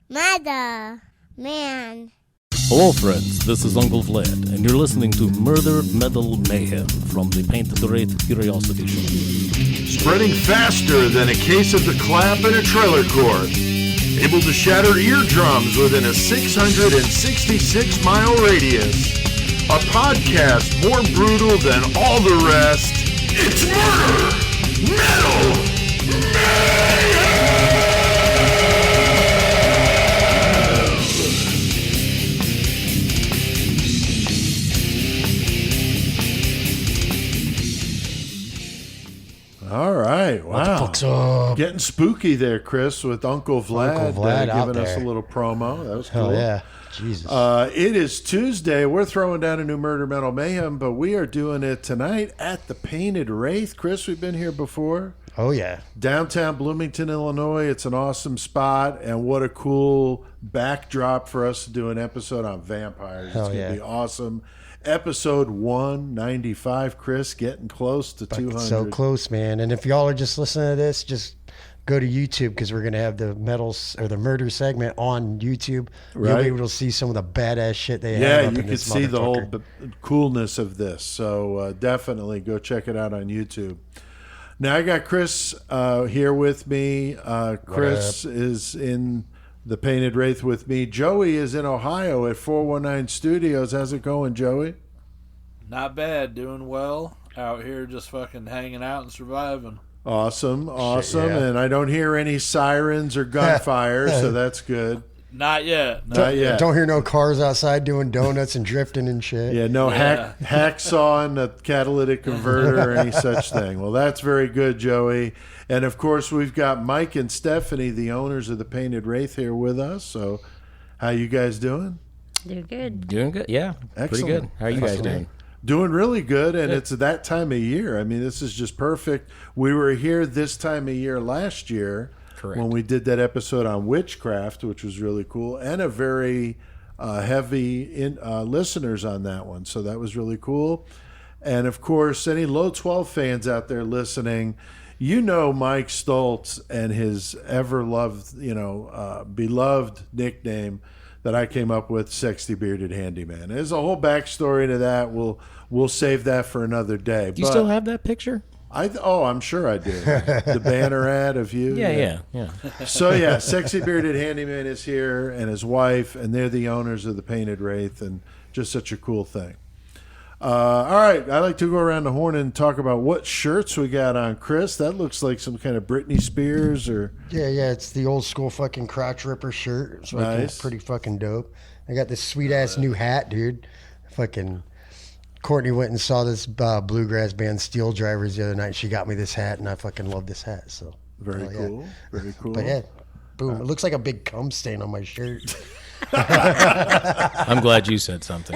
Mother, man. Hello friends, this is Uncle Vlad, and you're listening to Murder Metal Mayhem from the Painted Wraith Curiosity Show. Spreading faster than a case of the clap in a trailer court. Able to shatter eardrums within a 666-mile radius. A podcast more brutal than all the rest. It's Murder Metal Mayhem! All right, wow. What the fuck's up? Getting spooky there, Chris, with Uncle Vlad, giving us a little promo. That was cool. Hell yeah. Jesus. It is Tuesday. We're throwing down a new Murder Metal Mayhem, but we are doing it tonight at the Painted Wraith. Chris, we've been here before. Oh, yeah. Downtown Bloomington, Illinois. It's an awesome spot, and what a cool backdrop for us to do an episode on vampires. Hell it's going to be awesome. Episode 195, Chris, getting close to 200. So close, man. And if y'all are just listening to this, just go to YouTube because we're going to have the metals or the murder segment on YouTube. Right. You'll be able to see some of the badass shit they have. Yeah, up you in can this see the whole motherfucker. coolness of this. So definitely go check it out on YouTube. Now I got Chris here with me. Chris is in the Painted Wraith with me. Joey is in Ohio at 419 Studios. How's it going, Joey? Not bad, doing well. Out here just fucking hanging out and surviving. Awesome. Shit, yeah. And I don't hear any sirens or gunfire, so that's good. Not yet. Not yet. Don't hear no cars outside doing donuts and drifting and shit. Yeah, no hacksawing a catalytic converter or any such thing. Well, that's very good, Joey. And, of course, we've got Mike and Stephanie, the owners of the Painted Wraith, here with us. So how you guys doing? They're good. Doing good? Yeah, Excellent. pretty good. How are you guys doing? Doing really good, and it's that time of year. I mean, this is just perfect. We were here this time of year last year. Correct. When we did that episode on witchcraft, which was really cool, and a very heavy listeners on that one. So that was really cool. And, of course, any Low 12 fans out there listening, you know Mike Stoltz and his ever-loved, beloved nickname that I came up with, Sexy Bearded Handyman. There's a whole backstory to that. We'll save that for another day. Do you still have that picture? I'm sure I do. The banner ad of you. Yeah. So, yeah, Sexy Bearded Handyman is here and his wife, and they're the owners of the Painted Wraith, and just such a cool thing. All right, I like to go around the horn and talk about what shirts we got on. Chris, that looks like some kind of Britney Spears or... Yeah, it's the old school fucking crotch ripper shirt. It's fucking Nice. pretty fucking dope. I got this sweet ass new hat, dude. Fucking Courtney went and saw this bluegrass band Steel Drivers the other night. She got me this hat, and I fucking love this hat. So Very cool. Yeah. Very cool. But yeah, boom. It looks like a big cum stain on my shirt. I'm glad you said something.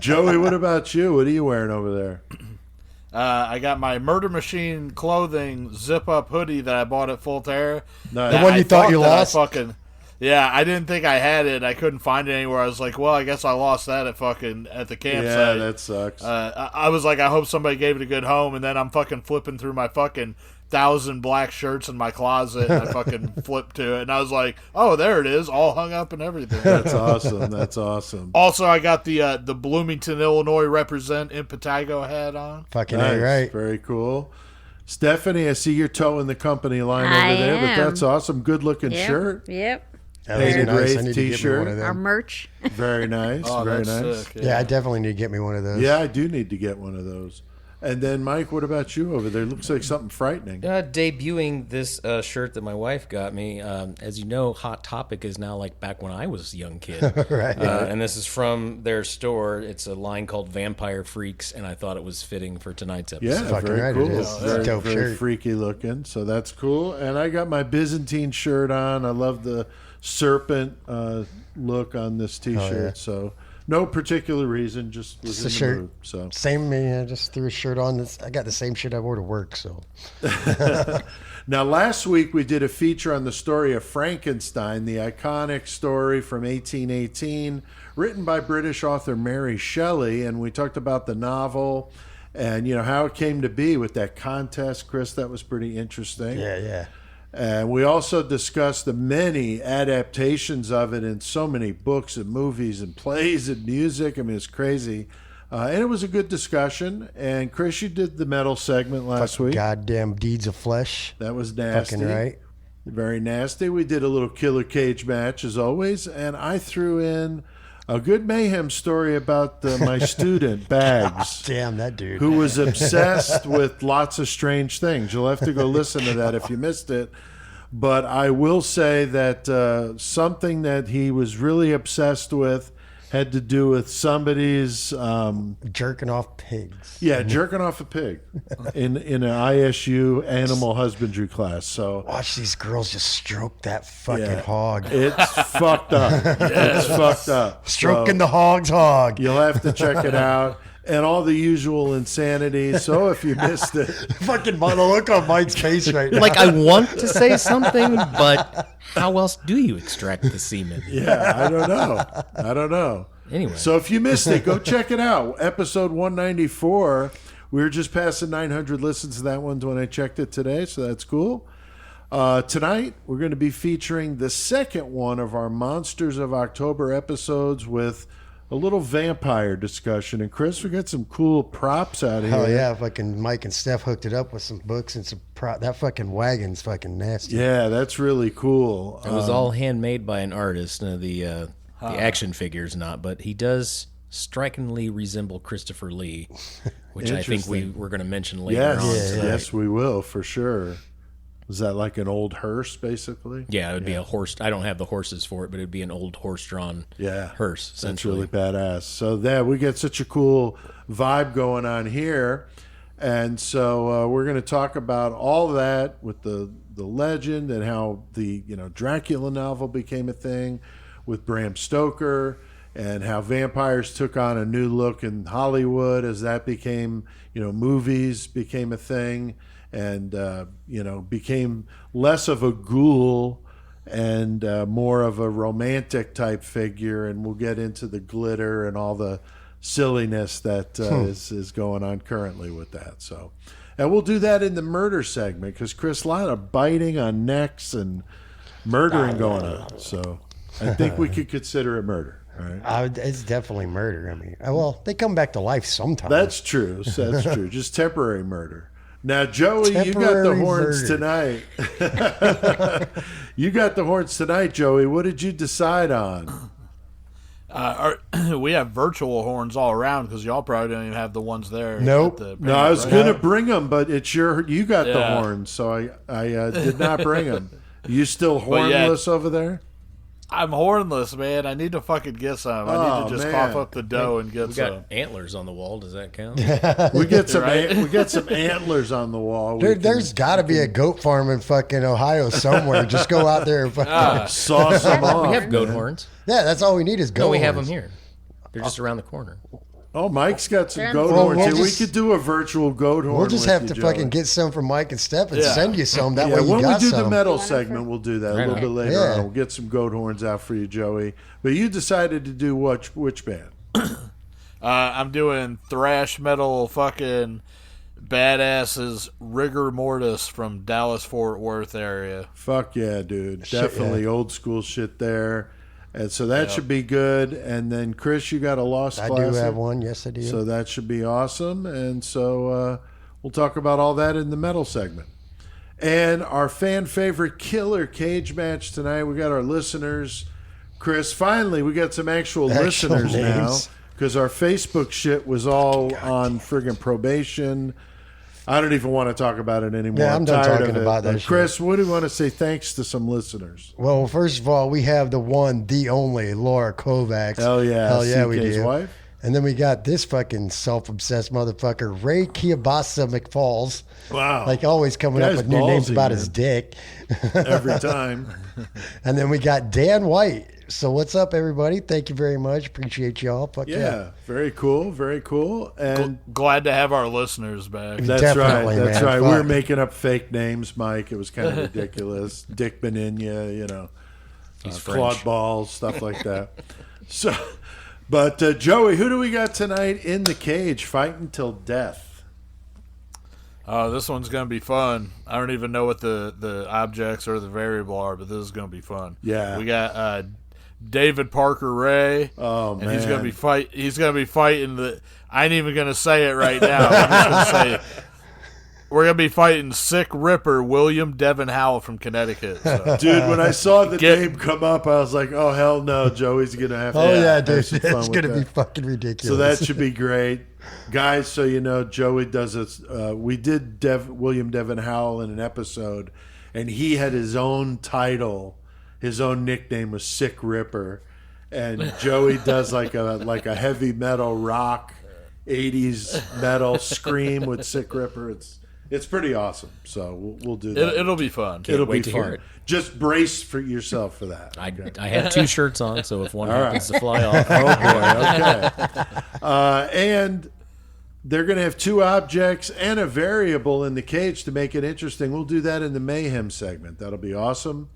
Joey, what about you? What are you wearing over there? I got my Murder Machine clothing zip-up hoodie that I bought at Full Terra. Nice. The one you thought you that lost? Yeah, I didn't think I had it. I couldn't find it anywhere. I was like, well, I guess I lost that at the campsite. Yeah, that sucks. I was like, I hope somebody gave it a good home, and then I'm fucking flipping through my fucking 1,000 black shirts in my closet, and I fucking flipped to it, and I was like, oh, there it is, all hung up and everything. That's awesome. That's awesome. Also, I got the Bloomington, Illinois represent in Patago hat on. Fucking Nice. A, right? Very cool. Stephanie, I see you're towing the company line I over there, but am. that's awesome. Good looking Yep. shirt. Yep. That was Painted nice. Wraith I need to get me t-shirt. one of Our them. merch. Very nice. Oh, very that's nice. sick. Yeah, I definitely need to get me one of those. Yeah, I do need to get one of those. And then, Mike, what about you over there? Looks like something frightening. Debuting this shirt that my wife got me. As you know, Hot Topic is now like back when I was a young kid. Right. And this is from their store. It's a line called Vampire Freaks, and I thought it was fitting for tonight's episode. Yeah, Fucking very right, cool. it is. It's a Very, dope very shirt. freaky looking. So that's cool. And I got my Byzantine shirt on. I love the serpent look on this T-shirt. yeah. So no particular reason, just was Just in a the shirt. mood. So Same me. I just threw a shirt on. I got the same shit I wore to work. So now, last week we did a feature on the story of Frankenstein, the iconic story from 1818, written by British author Mary Shelley, and we talked about the novel and how it came to be with that contest, Chris. That was pretty interesting. yeah. And we also discussed the many adaptations of it in so many books and movies and plays and music. I mean, it's crazy. And it was a good discussion. And Chris, you did the metal segment last week. Goddamn Deeds of Flesh. That was nasty. Fucking right. Very nasty. We did a little killer cage match as always. And I threw in a good mayhem story about my student, Bags. Damn, that dude. Who was obsessed with lots of strange things. You'll have to go listen to that if you missed it. But I will say that something that he was really obsessed with had to do with somebody's jerking off pigs. Yeah, jerking off a pig in an ISU animal husbandry class. So watch these girls just stroke that fucking hog. It's fucked up. It's fucked up. Stroking the hog's hog. You'll have to check it out. And all the usual insanity. So if you missed it, fucking the look on Mike's face right now. Like, I want to say something, but how else do you extract the semen? Yeah, I don't know. Anyway. So if you missed it, go check it out. Episode 194. We were just passing 900 listens to that one when I checked it today, so that's cool. Tonight, we're going to be featuring the second one of our Monsters of October episodes with a little vampire discussion. And Chris, we got some cool props out here. Hell yeah, fucking Mike and Steph hooked it up with some books and some that fucking wagon's fucking nasty. Yeah, that's really cool. It was all handmade by an artist. The action figures not, but he does strikingly resemble Christopher Lee, which I think we're going to mention later on. Yes, we will, for sure. Is that like an old hearse, basically? Yeah, it would be a horse. I don't have the horses for it, but it would be an old horse-drawn hearse, essentially. That's really badass. So we get such a cool vibe going on here. And so we're going to talk about all that with the legend and how the Dracula novel became a thing with Bram Stoker, and how vampires took on a new look in Hollywood as that became, movies became a thing. And, became less of a ghoul and more of a romantic type figure. And we'll get into the glitter and all the silliness that is going on currently with that. So, and we'll do that in the murder segment because, Chris, a lot of biting on necks and murdering going on. So I think we could consider it murder. Right? It's definitely murder. I mean, well, they come back to life sometimes. That's true. Just temporary murder. Now, Joey, you got the horns tonight. You got the horns tonight, Joey. What did you decide on? We have virtual horns all around because y'all probably don't even have the ones there. Nope. No, I was going to bring them, but you got the horns, so I did not bring them. You still hornless over there? I'm hornless, man. I need to fucking get some. I need to just cough up the dough and get some. We got antlers on the wall. Does that count? We get some. We get some antlers on the wall. Dude, there's got to be a goat farm in fucking Ohio somewhere. Just go out there and fucking sauce them off. We have goat horns. Yeah, that's all we need is goat horns. No, we have them here. They're just around the corner. Oh, Mike's got some goat horns here. We could do a virtual goat horn. We'll just have to fucking get some from Mike and Steph and send you some. That way you when got we do some. the metal segment, we'll do that a little bit later on. We'll get some goat horns out for you, Joey. But you decided to do which band? I'm doing thrash metal fucking badasses Rigor Mortis from Dallas-Fort Worth area. Fuck yeah, dude. Definitely old school shit there. And so that should be good. And then, Chris, you got a Lost Classic. I do have one. Yes, I do. So that should be awesome. And so we'll talk about all that in the metal segment. And our fan favorite killer cage match tonight. We got our listeners. Chris, finally, we got some actual listeners names now because our Facebook shit was all on friggin' probation. I don't even want to talk about it anymore. Yeah, I'm done talking about that shit. Chris, what do you want to say thanks to some listeners? Well, first of all, we have the one, the only Laura Kovacs. Hell yeah, we CK's do. Wife. And then we got this fucking self-obsessed motherfucker, Ray Kiabasa McFalls. Wow. Like always coming up with new names about his dick. Every time. And then we got Dan White. So what's up, everybody? Thank you very much. Appreciate y'all. Fuck yeah. Very cool. Very cool. And glad to have our listeners back. That's Definitely, right. That's man. right. Fuck. We were making up fake names, Mike. It was kind of ridiculous. Dick Beninia, He's Claude French. Balls, stuff like that. So, but Joey, who do we got tonight in the cage fighting till death? Oh, this one's going to be fun. I don't even know what the objects or the variable are, but this is going to be fun. Yeah. We got David Parker Ray. Oh, and man. he's going to be fighting the. I ain't even going to say it right now. I'm just going to say it. We're going to be fighting Sick Ripper William Devin Howell from Connecticut. So. Dude, when I saw the name come up, I was like, oh, hell no, Joey's going to have to dude. have some fun It's with going to be that. fucking ridiculous. So that should be great. Guys, so you know, Joey does this. We did William Devin Howell in an episode, and he had his own title. His own nickname was Sick Ripper. And Joey does like a heavy metal rock, 80s metal scream with Sick Ripper. It's pretty awesome. So we'll do that. It'll be fun. It'll wait be to hear fun. it. Just brace for yourself for that. I had 2 shirts on, so if one happens to fly off, Oh boy, okay. And they're going to have 2 objects and a variable in the cage to make it interesting. We'll do that in the Mayhem segment. That'll be awesome.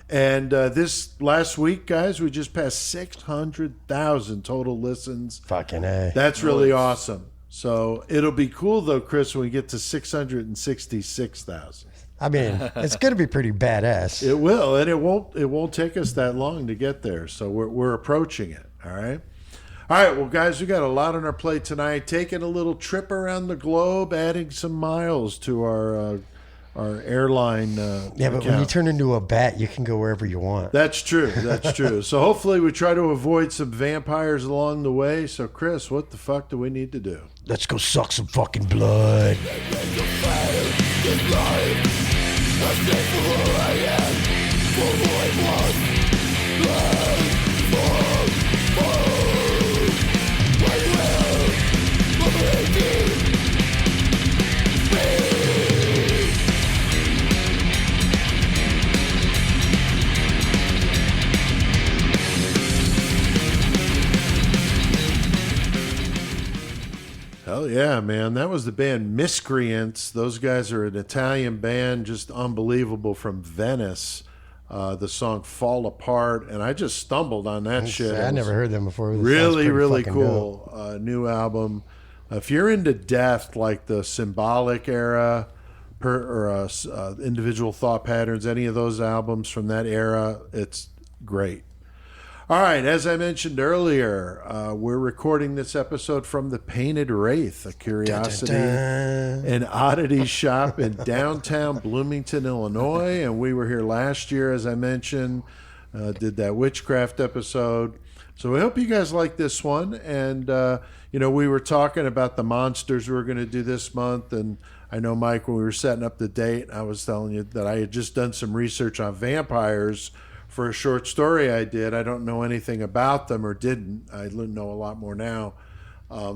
And this last week, guys, we just passed 600,000 total listens. Fucking A. That's really awesome. So it'll be cool, though, Chris, when we get to 666,000. I mean, it's going to be pretty badass. It will, and it won't take us that long to get there. So we're approaching it. All right. All right, well, guys, we got a lot on our plate tonight. Taking a little trip around the globe, adding some miles to our airline. Yeah, but when you turn into a bat, you can go wherever you want. That's true. That's true. So hopefully we try to avoid some vampires along the way. So, Chris, what the fuck do we need to do? Let's go suck some fucking blood. Hell yeah, man. That was the band Miscreants. Those guys are an Italian band, just unbelievable, from Venice. The song Fall Apart, and I just stumbled on that shit. I never heard them before. This sounds Really, pretty really fucking cool. New album. If you're into death, like the Symbolic era, or Individual Thought Patterns, any of those albums from that era, it's great. All right, as I mentioned earlier, we're recording this episode from the Painted Wraith, a curiosity and oddity shop in downtown Bloomington, Illinois. And we were here last year, as I mentioned, did that witchcraft episode. So we hope you guys like this one. And, we were talking about the monsters we were going to do this month. And I know, Mike, when we were setting up the date, I was telling you that I had just done some research on vampires for a short story I did. I don't know anything about them, or didn't. I know a lot more now.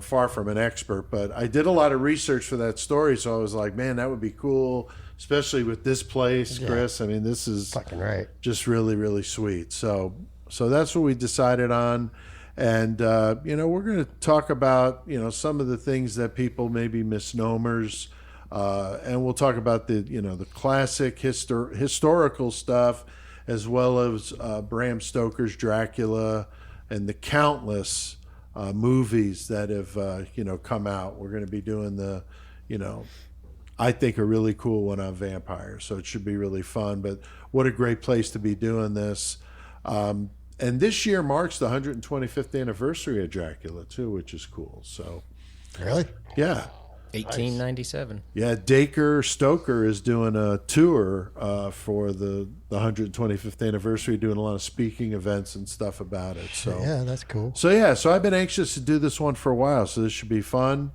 Far from an expert, but I did a lot of research for that story, so I was like, man, that would be cool, especially with this place, Chris. I mean, this is fucking right. Just really, really sweet. So that's what we decided on. And, we're going to talk about, some of the things that people may be misnomers. And we'll talk about the classic historical stuff, as well as Bram Stoker's Dracula and the countless movies that have come out. We're going to be doing the I think a really cool one on vampires, so it should be really fun. But what a great place to be doing this. And this year marks the 125th anniversary of Dracula too, which is cool. So Really? yeah. 1897. Yeah, Dacre Stoker is doing a tour for the 125th anniversary, doing a lot of speaking events and stuff about it. So Yeah, that's cool. So I've been anxious to do this one for a while, so this should be fun.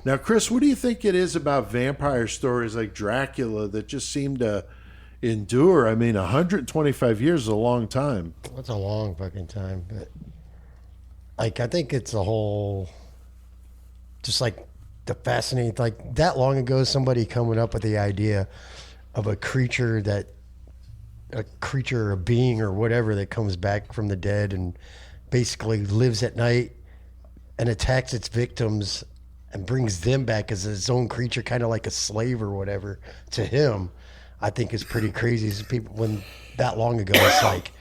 Now, Chris, what do you think it is about vampire stories like Dracula that just seem to endure? I mean, 125 years is a long time. That's a long fucking time. But I think it's a whole, just like the fascinating, like that long ago, somebody coming up with the idea of a creature, a being or whatever that comes back from the dead and basically lives at night and attacks its victims and brings them back as his own creature, kind of like a slave or whatever to him. I think is pretty crazy. So people, when that long ago, it's like,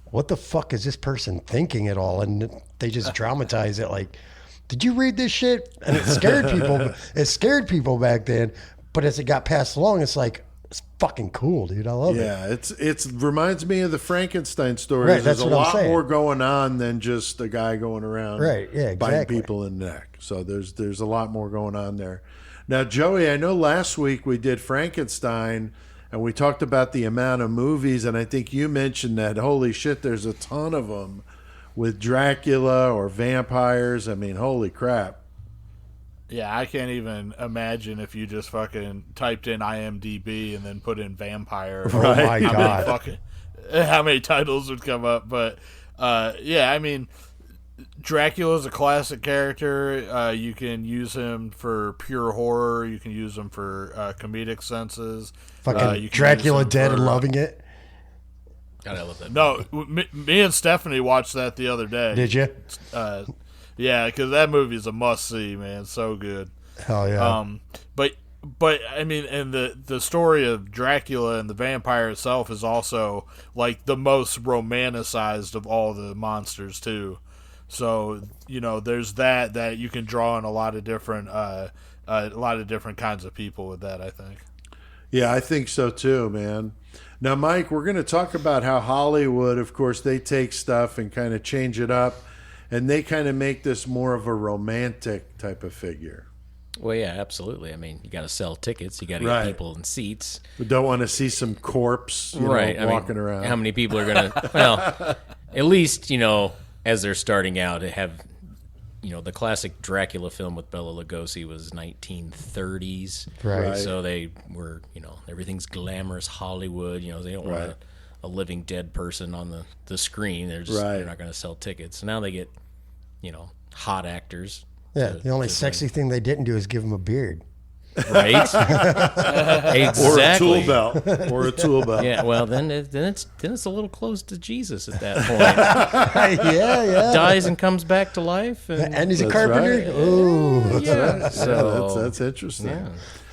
what the fuck is this person thinking at all? And they just dramatize it like, did you read this shit? And it scared people. It scared people back then. But as it got passed along, it's like, it's fucking cool, dude. I love it. Yeah, it reminds me of the Frankenstein stories. Right, There's that's a what I'm lot saying. more going on than just a guy going around Right, yeah, biting exactly. people in the neck. So there's a lot more going on there. Now, Joey, I know last week we did Frankenstein, and we talked about the amount of movies, and I think you mentioned that, holy shit, there's a ton of them with Dracula or vampires. I mean, holy crap. Yeah, I can't even imagine if you just fucking typed in IMDb and then put in vampire. Oh my God. How many titles would come up? But yeah, I mean, Dracula's a classic character. You can use him for pure horror. You can use him for comedic senses. Fucking you can Dracula use him dead for, and loving it. God, I love that. No, me and Stephanie watched that the other day. Did you? Yeah, because that movie is a must see, man. So good. Hell yeah. But I mean, and the story of Dracula and the vampire itself is also like the most romanticized of all the monsters too. So there's that you can draw in a lot of different kinds of people with that, I think. Yeah, I think so too, man. Now, Mike, we're going to talk about how Hollywood, of course, they take stuff and kind of change it up, and they kind of make this more of a romantic type of figure. Well, yeah, absolutely. I mean, you got to sell tickets. You got to Right. get people in seats. We don't want to see some corpse Right. I mean, walking around. How many people are going to, well, at least, as they're starting out, have, the classic Dracula film with Bela Lugosi was 1930s. Right. So they were, everything's glamorous Hollywood. They don't want a living dead person on the screen. They're just, Right. they're not going to sell tickets. So now they get, hot actors. Yeah, the only sexy thing they didn't do is give him a beard. Right? Exactly. Or a tool belt. Yeah, well, then it's a little close to Jesus at that point. Yeah. Dies and comes back to life, and he's a That's carpenter? right. Ooh. yeah. So That's interesting.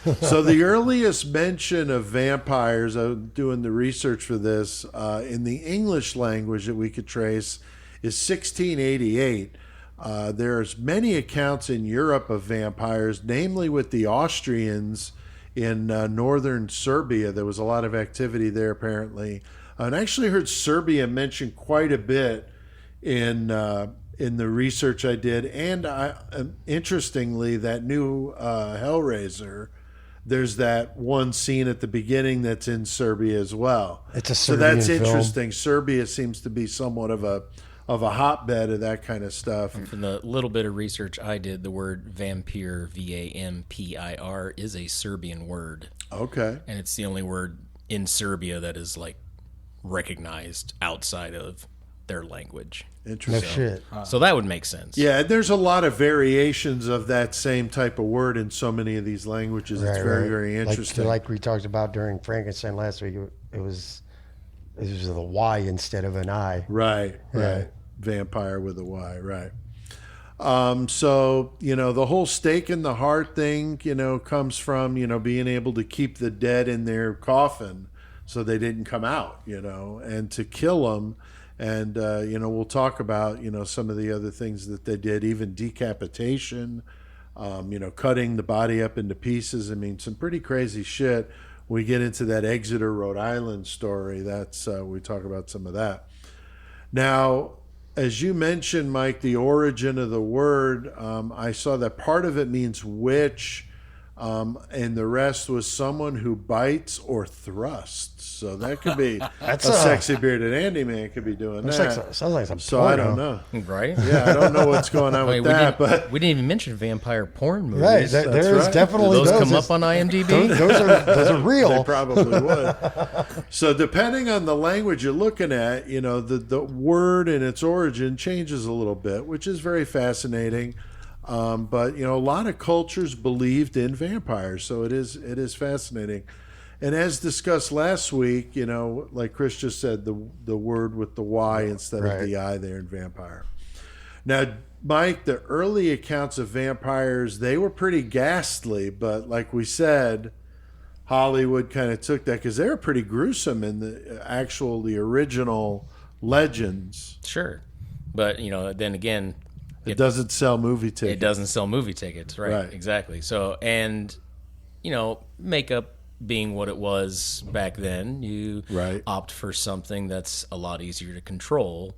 yeah. So the earliest mention of vampires, I was doing the research for this, in the English language that we could trace is 1688. There's many accounts in Europe of vampires, namely with the Austrians in northern Serbia. There was a lot of activity there, apparently. And I actually heard Serbia mentioned quite a bit in the research I did. And interestingly, that new Hellraiser, there's that one scene at the beginning that's in Serbia as well. It's a so Serbian that's film. interesting. Serbia seems to be somewhat of a hotbed of that kind of stuff. From the little bit of research I did, the word vampire, vampire, is a Serbian word, Okay. and it's the only word in Serbia that is like recognized outside of their language. No Interesting. shit. So that would make sense. Yeah, there's a lot of variations of that same type of word in so many of these languages. It's very, very interesting. Like we talked about during Frankenstein last week, it was the Y instead of an I. Right. Yeah. Vampire with a Y, right. So, the whole stake in the heart thing, comes from, being able to keep the dead in their coffin so they didn't come out, and to kill them. And, we'll talk about, some of the other things that they did, even decapitation, cutting the body up into pieces. I mean, some pretty crazy shit. We get into that Exeter, Rhode Island story. That's we talk about some of that. Now, as you mentioned, Mike, the origin of the word, I saw that part of it means witch, and the rest was someone who bites or thrusts. So that could be a sexy bearded Andy man could be doing that. Sounds like some So I porno. don't know. Right? Yeah, I don't know what's going on Wait, with that, but we didn't even mention vampire porn movies. Right, there's right. definitely Do those come It's- up on IMDb? Those are real. they probably would. So depending on the language you're looking at, the word and its origin changes a little bit, which is very fascinating. But a lot of cultures believed in vampires, so it is fascinating. And as discussed last week, like Chris just said, the word with the Y instead of the I there in vampire. Now, Mike, the early accounts of vampires, they were pretty ghastly, but like we said, Hollywood kind of took that because they were pretty gruesome in the original legends. Sure. But, then again, It doesn't sell movie tickets. it doesn't sell movie tickets. Right. Right. Exactly. So, and, makeup being what it was back then, you Right. opt for something that's a lot easier to control.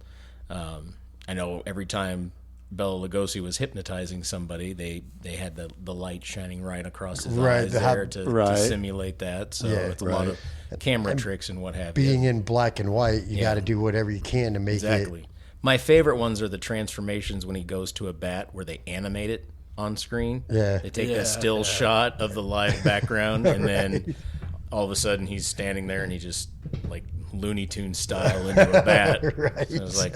I know every time Bela Lugosi was hypnotizing somebody, they had the light shining right across his eyes there to simulate that. So it's a lot of camera tricks and what have you. Being in black and white, you got to do whatever you can to make Exactly. My favorite ones are the transformations when he goes to a bat where they animate it on screen. Yeah. They take that still shot of the live background, and then all of a sudden he's standing there and he just, like, Looney Tunes style into a bat. Right. So I was like,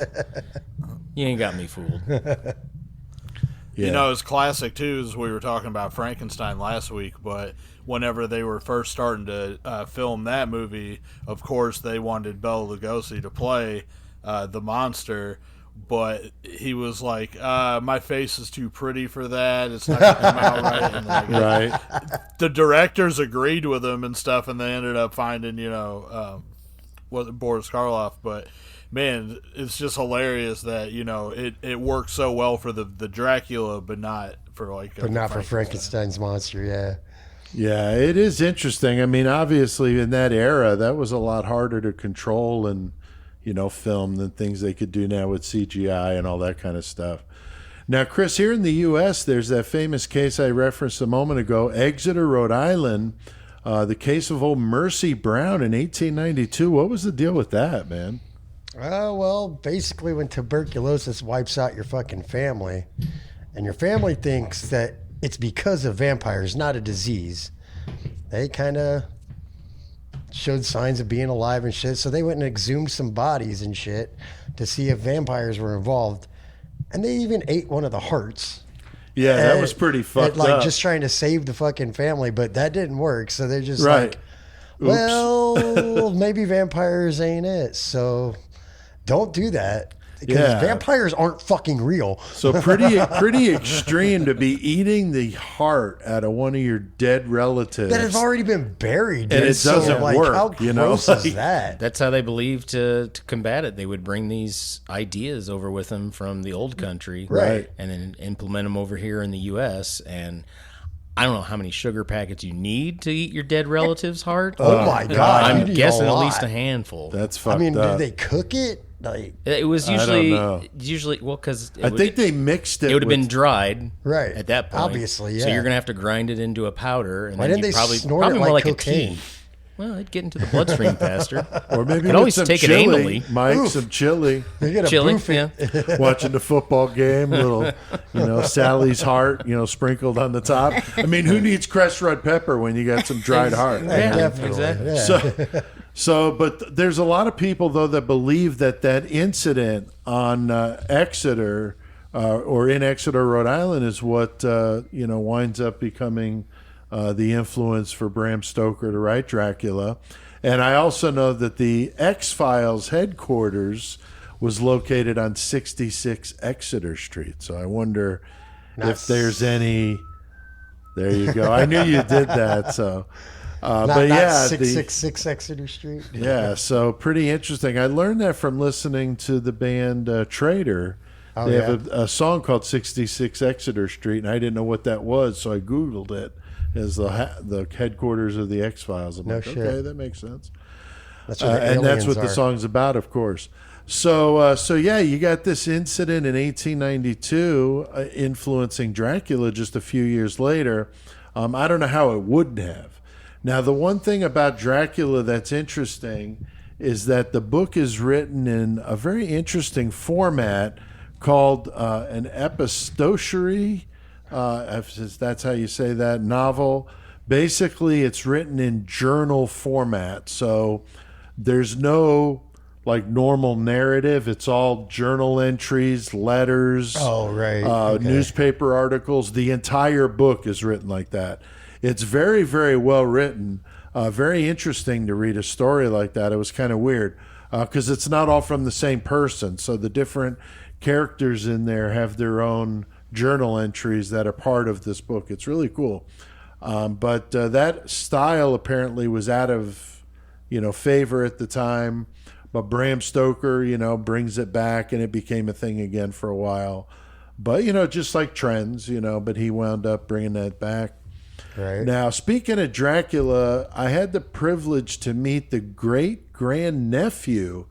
you ain't got me fooled. You know, it's classic, too, as we were talking about Frankenstein last week, but whenever they were first starting to film that movie, of course, they wanted Bela Lugosi to play the monster, but he was like, my face is too pretty for that. It's not going to come out right. And like, the directors agreed with him and stuff, and they ended up finding, Boris Karloff, but man, it's just hilarious that it works so well for the Dracula, but not for for Frankenstein's monster. Yeah, it is interesting. I mean, obviously, in that era, that was a lot harder to control and film than things they could do now with CGI and all that kind of stuff. Now, Chris, here in the U.S., there's that famous case I referenced a moment ago, Exeter, Rhode Island. The case of old Mercy Brown in 1892. What was the deal with that, man? Well, basically when tuberculosis wipes out your fucking family, and your family thinks that it's because of vampires, not a disease, they kind of showed signs of being alive and shit, so they went and exhumed some bodies and shit to see if vampires were involved. And they even ate one of the hearts. Yeah, that was pretty fucked up. Just trying to save the fucking family, but that didn't work. So they're just right. well, maybe vampires ain't it. So don't do that. Because vampires aren't fucking real. So pretty extreme to be eating the heart out of one of your dead relatives that has already been buried, and it doesn't work. How gross is that? That's how they believe to combat it. They would bring these ideas over with them from the old country, right, and then implement them over here in the U.S. And I don't know how many sugar packets you need to eat your dead relative's heart. Oh my God! I'm guessing at least a handful. That's fucked up. Do they cook it? It was usually well, because I think they mixed it. It would have been dried, right, at that point. Obviously, yeah. So you're gonna have to grind it into a powder, and why then didn't you they snort probably it more like like cocaine? a tea. Well, it'd get into the bloodstream faster. Or maybe could always some take chili, it anally. Mike, some chili. Chili, yeah. Watching the football game, little, Sally's heart, sprinkled on the top. I mean, who needs crushed red pepper when you got some dried heart? Yeah, definitely. Exactly. Yeah. But there's a lot of people, though, that believe that incident on Exeter or in Exeter, Rhode Island is what, winds up becoming the influence for Bram Stoker to write Dracula. And I also know that the X-Files headquarters was located on 66 Exeter Street. So I wonder if there's any... There you go. I knew you did that, so... Not 666 Exeter Street. Yeah, so pretty interesting. I learned that from listening to the band Traitor. They have a song called 66 Exeter Street, and I didn't know what that was, so I Googled it as the headquarters of the X-Files. I'm like, okay, that makes sense. That's what and that's what the song's about, of course. So you got this incident in 1892 influencing Dracula just a few years later. I don't know how it wouldn't have. Now, the one thing about Dracula that's interesting is that the book is written in a very interesting format called an epistolary, if that's how you say that, novel. Basically, it's written in journal format. So there's no normal narrative. It's all journal entries, letters, newspaper articles. The entire book is written like that. It's very, very well written, very interesting to read a story like that. It was kind of weird because it's not all from the same person. So the different characters in there have their own journal entries that are part of this book. It's really cool. But that style apparently was out of, favor at the time. But Bram Stoker, brings it back and it became a thing again for a while. But, just like trends, but he wound up bringing that back. Right. Now, speaking of Dracula, I had the privilege to meet the great-grandnephew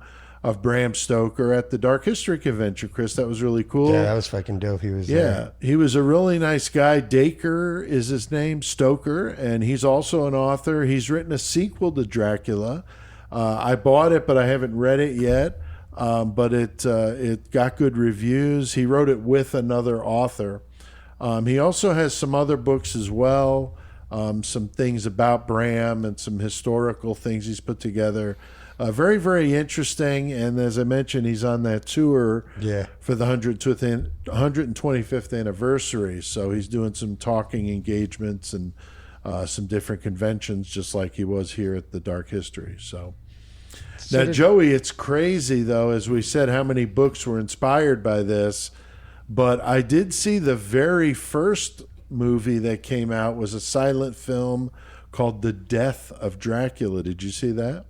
of Bram Stoker at the Dark History Convention, Chris. That was really cool. Yeah, that was fucking dope. He was there. He was a really nice guy. Dacre is his name, Stoker, and he's also an author. He's written a sequel to Dracula. I bought it, but I haven't read it yet. But it got good reviews. He wrote it with another author. He also has some other books as well, some things about Bram and some historical things he's put together. Very, very interesting. And as I mentioned, he's on that tour for the 125th anniversary. So he's doing some talking engagements and some different conventions, just like he was here at the Dark History. So now, Joey, it's crazy, though, as we said, how many books were inspired by this. But I did see the very first movie that came out was a silent film called The Death of Dracula. Did you see that?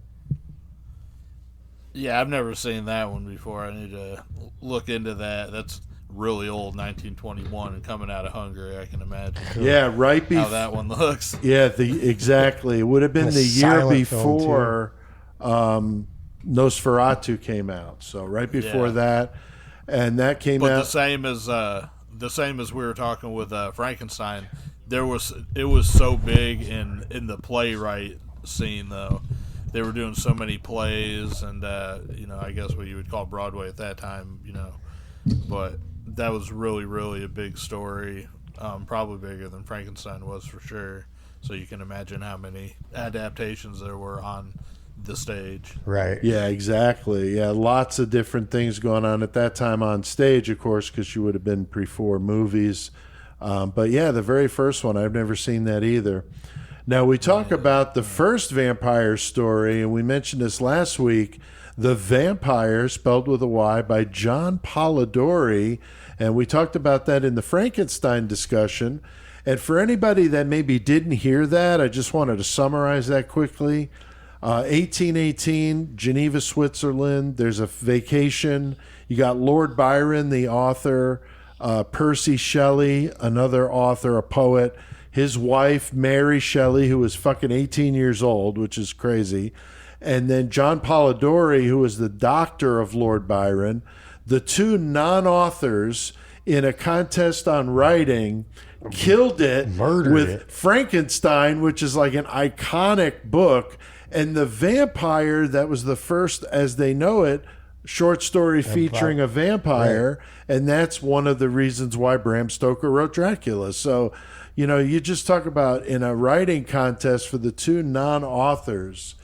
Yeah, I've never seen that one before. I need to look into that. That's really old, 1921, and coming out of Hungary, I can imagine. Yeah, right how that one looks. Yeah, exactly. It would have been the year before Nosferatu came out. So right before that, and that came out. But the same as we were talking with Frankenstein. It was so big in the playwright scene, though. They were doing so many plays, and I guess what you would call Broadway at that time, But that was really, really a big story, probably bigger than Frankenstein was for sure. So you can imagine how many adaptations there were on the stage. Right. Yeah, exactly. Yeah, lots of different things going on at that time on stage, of course, because she would have been pre-4 movies. But yeah, the very first one, I've never seen that either. Now, we talk about the first vampire story, and we mentioned this last week, The Vampire, spelled with a Y, by John Polidori, and we talked about that in the Frankenstein discussion. And for anybody that maybe didn't hear that, I just wanted to summarize that quickly. 1818, Geneva, Switzerland. There's a vacation. You got Lord Byron, the author, Percy Shelley, another author, a poet, his wife, Mary Shelley, who was fucking 18 years old, which is crazy. And then John Polidori, who was the doctor of Lord Byron. The two non-authors in a contest on writing killed it with Frankenstein, which is like an iconic book. And The Vampire, that was the first, as they know it, short story featuring a vampire. Right. And that's one of the reasons why Bram Stoker wrote Dracula. So, you just talk about in a writing contest for the two non-authors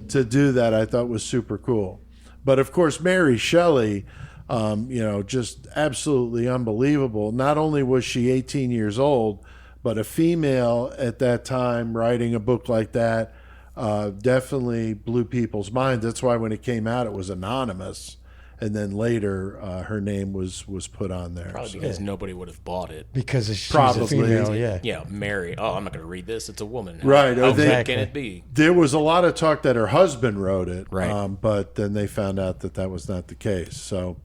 to do that, I thought was super cool. But of course, Mary Shelley, just absolutely unbelievable. Not only was she 18 years old, but a female at that time writing a book like that definitely blew people's minds. That's why when it came out, it was anonymous. And then later, her name was put on there. Probably because nobody would have bought it. Because she was a female, Yeah, Mary. Oh, I'm not going to read this. It's a woman. Right. How can it be? There was a lot of talk that her husband wrote it. Right. But then they found out that was not the case. So,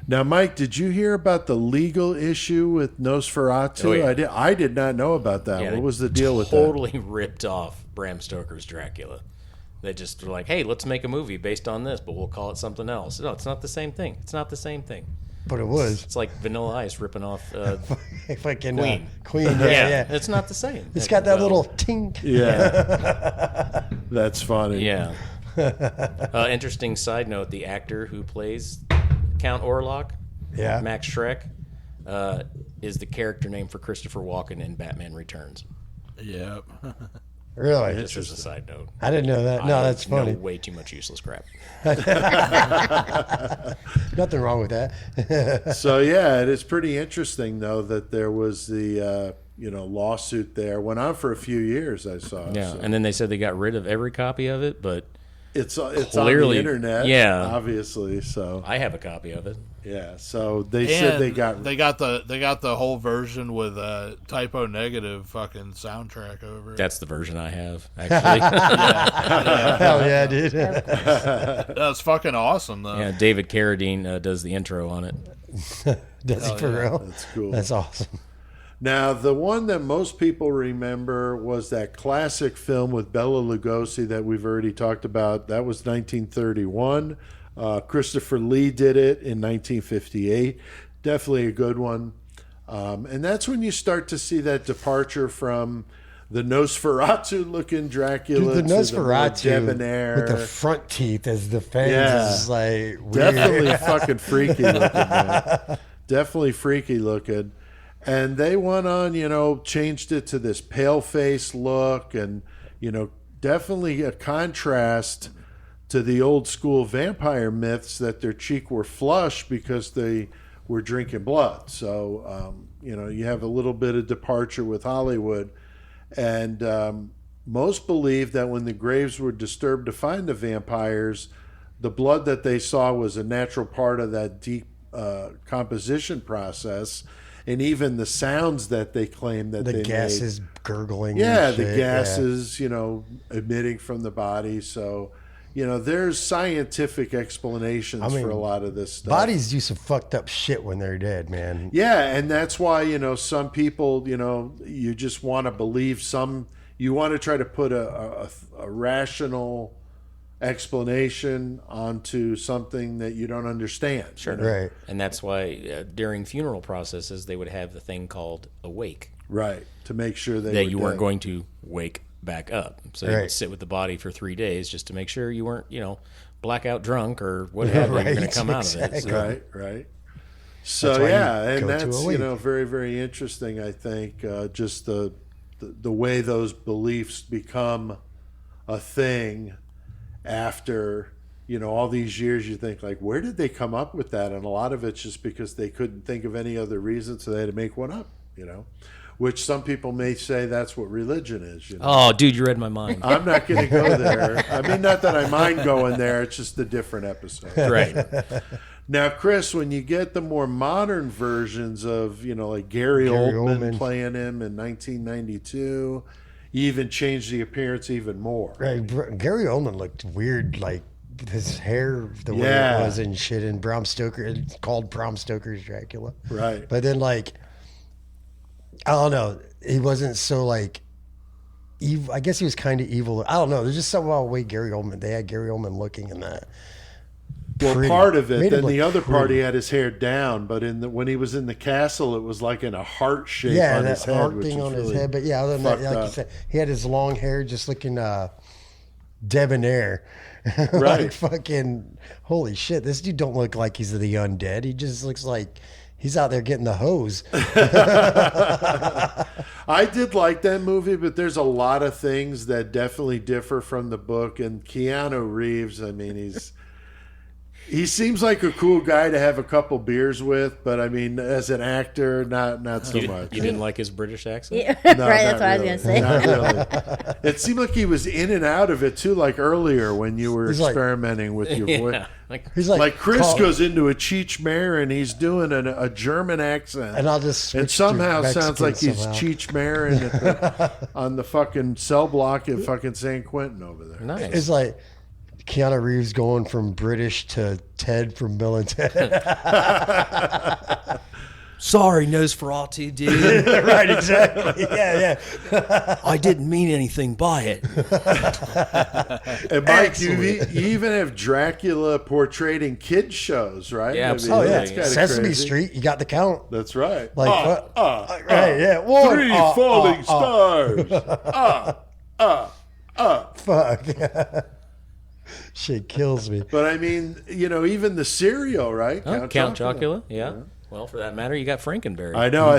now, Mike, did you hear about the legal issue with Nosferatu? Oh, yeah. I did not know about that. Yeah, what was the deal with that? Totally ripped off Bram Stoker's Dracula. They just were like, hey, let's make a movie based on this, but we'll call it something else. No, it's not the same thing. It's not the same thing. But it was. It's like Vanilla Ice ripping off fucking Queen. Queen, yeah. It's not the same. It's got that little ting. Yeah. That's funny. Yeah. Interesting side note, the actor who plays Count Orlok, Max Schreck, is the character name for Christopher Walken in Batman Returns. Yep. Really? Just as a side note. I didn't know that. No, that's funny. Way too much useless crap. Nothing wrong with that. So, yeah, it is pretty interesting, though, that there was the lawsuit there. Went on for a few years, I saw. Yeah, so. and then they said they got rid of every copy of it, but it's clearly on the internet, obviously. So I have a copy of it. Yeah, so they said they got the whole version with a typo negative fucking soundtrack over it. That's the version I have, actually. Hell yeah, dude. That's fucking awesome, though. Yeah, David Carradine does the intro on it. Does he for real? That's cool. That's awesome. Now, the one that most people remember was that classic film with Bela Lugosi that we've already talked about. That was 1931. Christopher Lee did it in 1958. Definitely a good one. And that's when you start to see that departure from the Nosferatu-looking Dracula Dude, the to the more Nosferatu debonair. with the front teeth as the fangs is like weird. Definitely fucking freaky looking, man. Definitely freaky looking. And they went on, changed it to this pale face look and, definitely a contrast to the old school vampire myths that their cheek were flush because they were drinking blood. So, you have a little bit of departure with Hollywood. And most believe that when the graves were disturbed to find the vampires, the blood that they saw was a natural part of that decomposition process. And even the sounds that they claim that the they gases made, gurgling. yeah, and the shit, gases, emitting from the body. So, there's scientific explanations for a lot of this stuff. Bodies do some fucked up shit when they're dead, man. Yeah, and that's why, some people, you just want to believe you want to try to put a rational explanation onto something that you don't understand. Sure. Right. And that's why during funeral processes, they would have the thing called a wake. Right, to make sure that you weren't going to wake back up. So they would sit with the body for 3 days just to make sure you weren't, blackout drunk or what have you. You're going to come out of it. So. Right. So and that's very, very interesting. I think just the way those beliefs become a thing after all these years. You think like, where did they come up with that? And a lot of it's just because they couldn't think of any other reason, so they had to make one up. Which some people may say that's what religion is. Oh, dude, you read my mind. I'm not going to go there. I mean, not that I mind going there. It's just a different episode. Right. Now, Chris, when you get the more modern versions of, like Gary Oldman playing him in 1992, you even changed the appearance even more. Right. Gary Oldman looked weird, like his hair, the way it was and shit. And Bram Stoker, it's called Bram Stoker's Dracula. Right. But then, like, I don't know. He wasn't so like evil. I guess he was kind of evil. I don't know. There's just something about the way Gary Oldman. They had Gary Oldman looking in that. Well, part of it. Then the other part, he had his hair down. But when he was in the castle, it was like in a heart shape on his head. Heart thing on his head. But yeah, other than that, like you said, he had his long hair, just looking debonair. Right. Like fucking holy shit. This dude don't look like he's the undead. He just looks like he's out there getting the hose. I did like that movie, but there's a lot of things that definitely differ from the book. And Keanu Reeves, I mean, he seems like a cool guy to have a couple beers with, but I mean, as an actor, not so much. You didn't like his British accent? Yeah, No, right, that's what really. I was going to say. Not really. It seemed like he was in and out of it too, like earlier when you were experimenting with your voice. He's like Chris goes into a Cheech Marin, he's doing a German accent, and I'll just and somehow sounds like he's Cheech Marin on the fucking cell block at fucking San Quentin over there. Nice. It's like Keanu Reeves going from British to Ted from Bill and Ted. Sorry, Nosferatu, dude. Right, exactly. Yeah. I didn't mean anything by it. And Mike, you even have Dracula portrayed in kids shows, right? Yeah, absolutely. Oh yeah, Sesame Street. You got the count. That's right. Like right, yeah. One, 3 falling stars. Fuck. Shit kills me. But I mean, even the cereal, right? Count Chocula, yeah. Well, for that matter, you got Frankenberry. I know.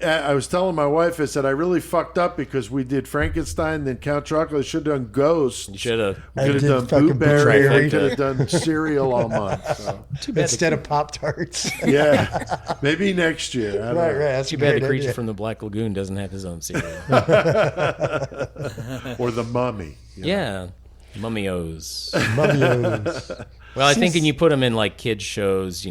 I was telling my wife, I said, I really fucked up because we did Frankenstein, then Count Chocula. Should have done Ghost. You should have. We could have done Blueberry. We could have done cereal all month. So. Too bad instead of Pop-Tarts. Yeah. Maybe next year. Right. That's too bad the creature from the Black Lagoon doesn't have his own cereal. Or the Mummy. Yeah. Mummios. Well, I think when you put them in like kids shows, I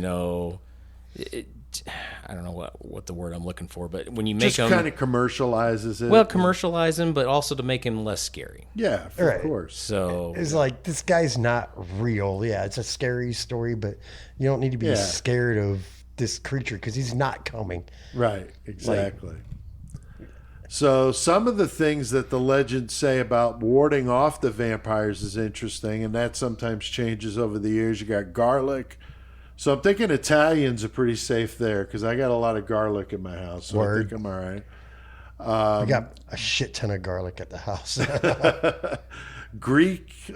don't know what the word I'm looking for, but when you make them, kind of commercializes it. Well, commercialize them, but also to make them less scary. Yeah, of course. So it's like this guy's not real. Yeah, it's a scary story, but you don't need to be scared of this creature because he's not coming. Right, exactly. So some of the things that the legends say about warding off the vampires is interesting, and that sometimes changes over the years. You got garlic. So I'm thinking Italians are pretty safe there because I got a lot of garlic in my house. So I think I'm all right. I got a shit ton of garlic at the house. The Greeks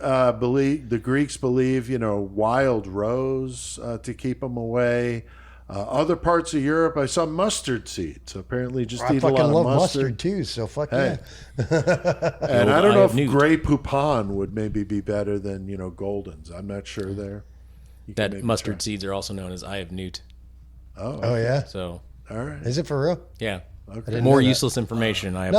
believe, wild rose to keep them away. Other parts of Europe, I saw mustard seeds. Apparently, just eat a lot of mustard. I fucking love mustard too, so fuck yeah. And I don't know if Grey Poupon would maybe be better than Goldens. I'm not sure there. That mustard seeds are also known as Eye of Newt. Oh yeah. So, all right. Is it for real? Yeah. Okay. More useless information. I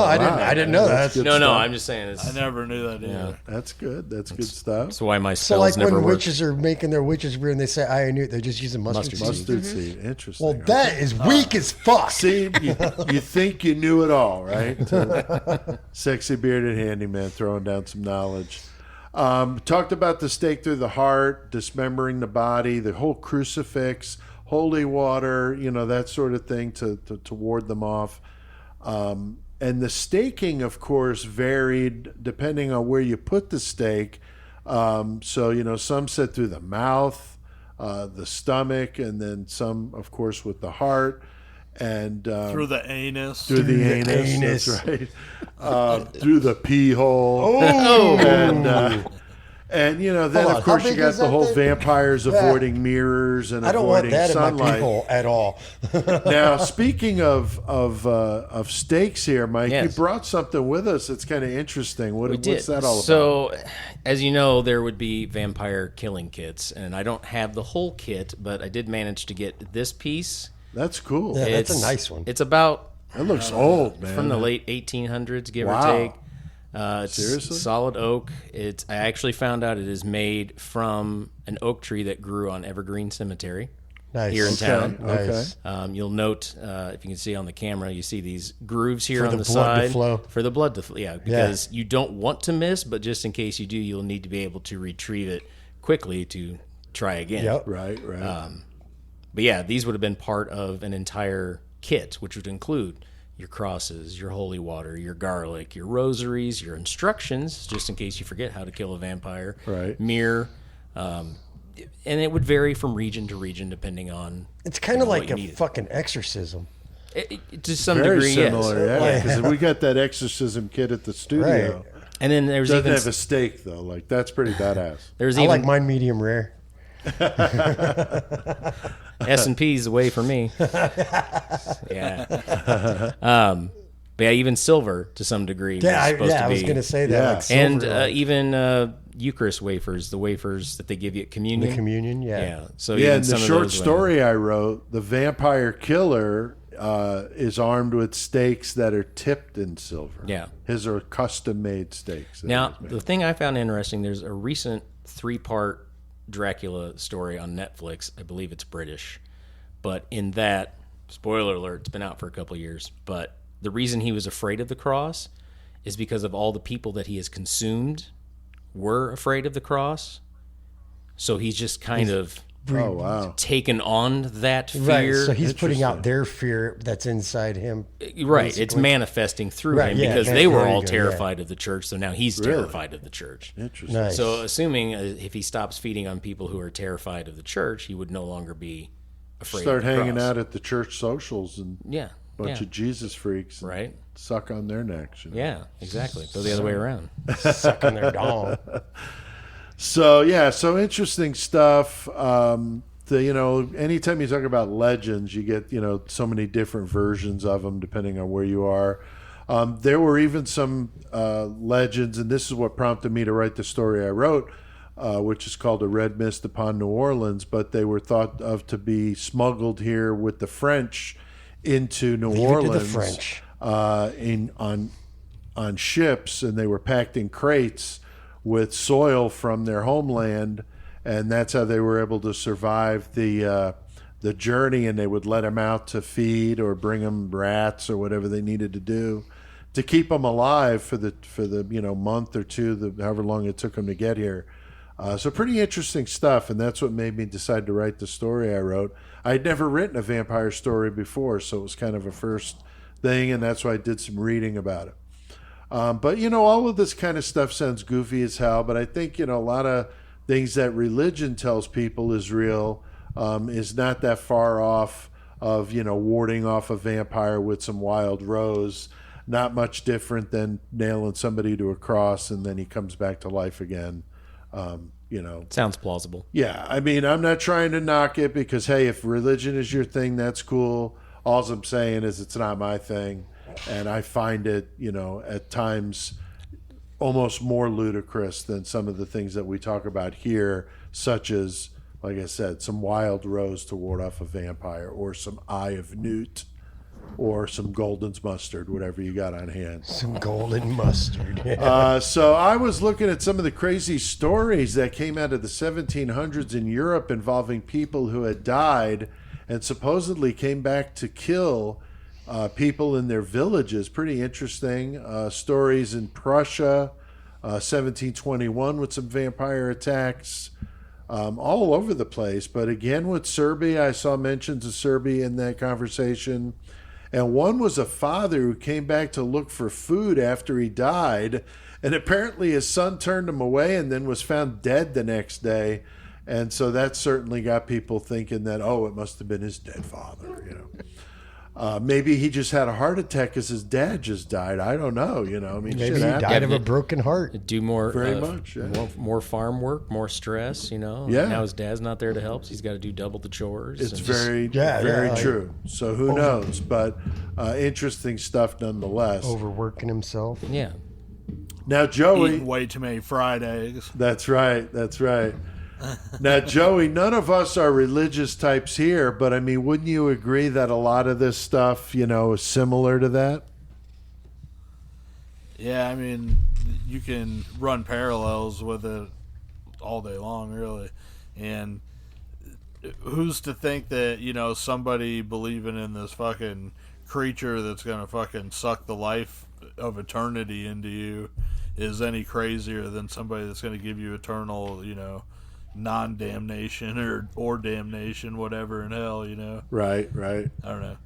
didn't know that. No, I'm just saying. I never knew that either. That's good. That's good stuff. That's why my So spells like never when work. witches are making their witches brew and they say Eye of Newt, they're just using mustard seed. Interesting. Well, that is weak as fuck. See, you think you knew it all, right? Sexy bearded handyman throwing down some knowledge. Talked about the stake through the heart, dismembering the body, the whole crucifix, holy water, that sort of thing to ward them off. And the staking, of course, varied depending on where you put the stake. So, some said through the mouth, the stomach, and then some, of course, with the heart. And through the anus. Through the anus. That's right. Through the pee hole. Oh! And then of course you got the whole vampires avoiding mirrors and avoiding sunlight. I don't want that in my pee hole at all. Now, speaking of stakes here, Mike, yes. you brought something with us that's kind of interesting. What's that all about? So, as you know, there would be vampire killing kits, and I don't have the whole kit, but I did manage to get this piece. That's cool. Yeah, that's a nice one. It's about... It looks old, man. From the late 1800s, give or take. It's Seriously? solid oak. I actually found out it is made from an oak tree that grew on Evergreen Cemetery here in town. Nice. You'll note, if you can see on the camera, you see these grooves here For on the the blood to side. flow. For the blood to flow. Yeah, because you don't want to miss, but just in case you do, you'll need to be able to retrieve it quickly to try again. Yep. Right. But yeah, these would have been part of an entire kit, which would include your crosses, your holy water, your garlic, your rosaries, your instructions, just in case you forget how to kill a vampire. Right. Mirror. And it would vary from region to region depending on... It's kind of like a fucking exorcism. To some Very degree, similar, yes. Because we got that exorcism kit at the studio. Right. And then there's Doesn't even... have a stake, though. Like, that's pretty badass. There's I even... like mine medium rare. S&P's the way for me. Yeah. But yeah, even silver to some degree. I I was going to say that. Yeah. Like silver, And even Eucharist wafers, the wafers that they give you at communion. the communion, Yeah. So Yeah, even in the some of short those story I wrote, the vampire killer is armed with stakes that are tipped in silver. Yeah. His are custom-made stakes. Now, the thing I found interesting, there's a recent 3-part Dracula story on Netflix. I believe it's British. But in that, spoiler alert, it's been out for a couple of years, but the reason he was afraid of the cross is because of all the people that he has consumed were afraid of the cross. So he's just kind of taken on that fear. Right, so he's putting out their fear that's inside him. Right, basically. it's manifesting through him because they were all terrified of the church, so now he's terrified of the church. Interesting. Nice. So assuming if he stops feeding on people who are terrified of the church, he would no longer be afraid Start of the hanging cross. out at the church socials and bunch of Jesus freaks. And Right. suck on their necks. Yeah, exactly. Go the other way around. Sucking their dong. So interesting stuff. Anytime you talk about legends, you get so many different versions of them depending on where you are. There were even some legends, and this is what prompted me to write the story I wrote, which is called A Red Mist Upon New Orleans. But they were thought of to be smuggled here with the French into New Orleans. The French. On ships, and they were packed in crates with soil from their homeland, and that's how they were able to survive the journey. And they would let them out to feed or bring them rats or whatever they needed to do to keep them alive for the month or two, however long it took them to get here. So pretty interesting stuff, and that's what made me decide to write the story I wrote. I'd never written a vampire story before, so it was kind of a first thing, and that's why I did some reading about it. But, all of this kind of stuff sounds goofy as hell, but I think, a lot of things that religion tells people is real is not that far off of, warding off a vampire with some wild rose. Not much different than nailing somebody to a cross and then he comes back to life again. Sounds plausible. Yeah, I mean, I'm not trying to knock it because, hey, if religion is your thing, that's cool. All I'm saying is it's not my thing. And I find it, at times almost more ludicrous than some of the things that we talk about here, such as, like I said, some wild rose to ward off a vampire or some eye of newt or some golden's mustard, whatever you got on hand. Some golden mustard. Yeah. So I was looking at some of the crazy stories that came out of the 1700s in Europe involving people who had died and supposedly came back to kill people in their villages. Pretty interesting. Stories in Prussia, 1721 with some vampire attacks, all over the place. But again, with Serbia, I saw mentions of Serbia in that conversation. And one was a father who came back to look for food after he died. And apparently his son turned him away and then was found dead the next day. And so that certainly got people thinking that, it must have been his dead father, Maybe he just had a heart attack because his dad just died. I don't know, I mean, maybe he died of a broken heart. Do more, very much, yeah. more farm work, more stress, Yeah. Now his dad's not there to help, so he's got to do double the chores. It's very true. So who knows? But interesting stuff nonetheless. Overworking himself. Yeah. Now, Joey. Eating way too many fried eggs. That's right. Now, Joey, none of us are religious types here, but I mean, wouldn't you agree that a lot of this stuff, is similar to that? Yeah, I mean, you can run parallels with it all day long, really. And who's to think that, somebody believing in this fucking creature that's going to fucking suck the life of eternity into you is any crazier than somebody that's going to give you eternal, non-damnation or damnation, whatever in hell, Right. I don't know.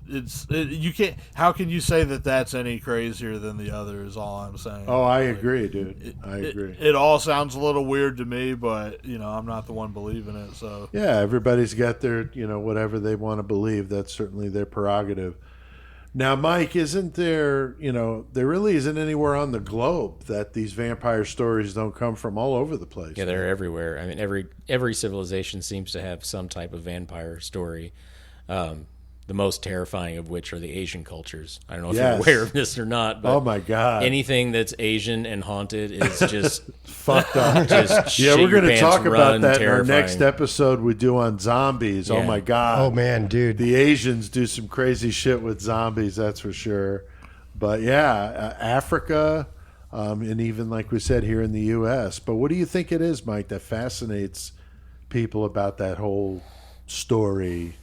You can't. How can you say that that's any crazier than the other? Is all I'm saying. Oh, I agree, dude. I agree. It all sounds a little weird to me, but I'm not the one believing it. So yeah, everybody's got their whatever they want to believe. That's certainly their prerogative. Now, Mike, isn't there, there really isn't anywhere on the globe that these vampire stories don't come from all over the place. Yeah, they're everywhere. I mean, every civilization seems to have some type of vampire story. The most terrifying of which are the Asian cultures. I don't know if you're aware of this or not, but oh my God, anything that's Asian and haunted is just fucked up. We're going to talk about that in our next episode we do on zombies. Yeah. Oh my God. Oh man, dude. The Asians do some crazy shit with zombies, that's for sure. But yeah, Africa, and even like we said here in the U.S. But what do you think it is, Mike, that fascinates people about that whole story?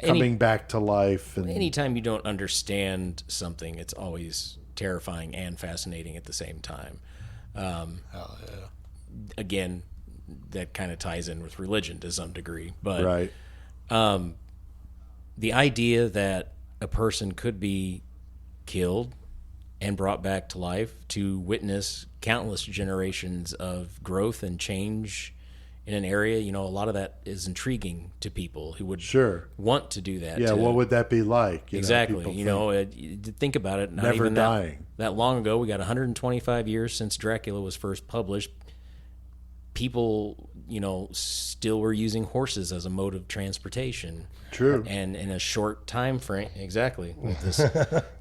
Coming back to life. And anytime you don't understand something, it's always terrifying and fascinating at the same time. Hell yeah. Again, that kind of ties in with religion to some degree. But right. The idea that a person could be killed and brought back to life to witness countless generations of growth and change in an area, a lot of that is intriguing to people who would want to do that. Yeah, what would that be like? Exactly. Think about it. Not never even dying. That long ago, we got 125 years since Dracula was first published. People, still were using horses as a mode of transportation. True. And in a short time frame, exactly, with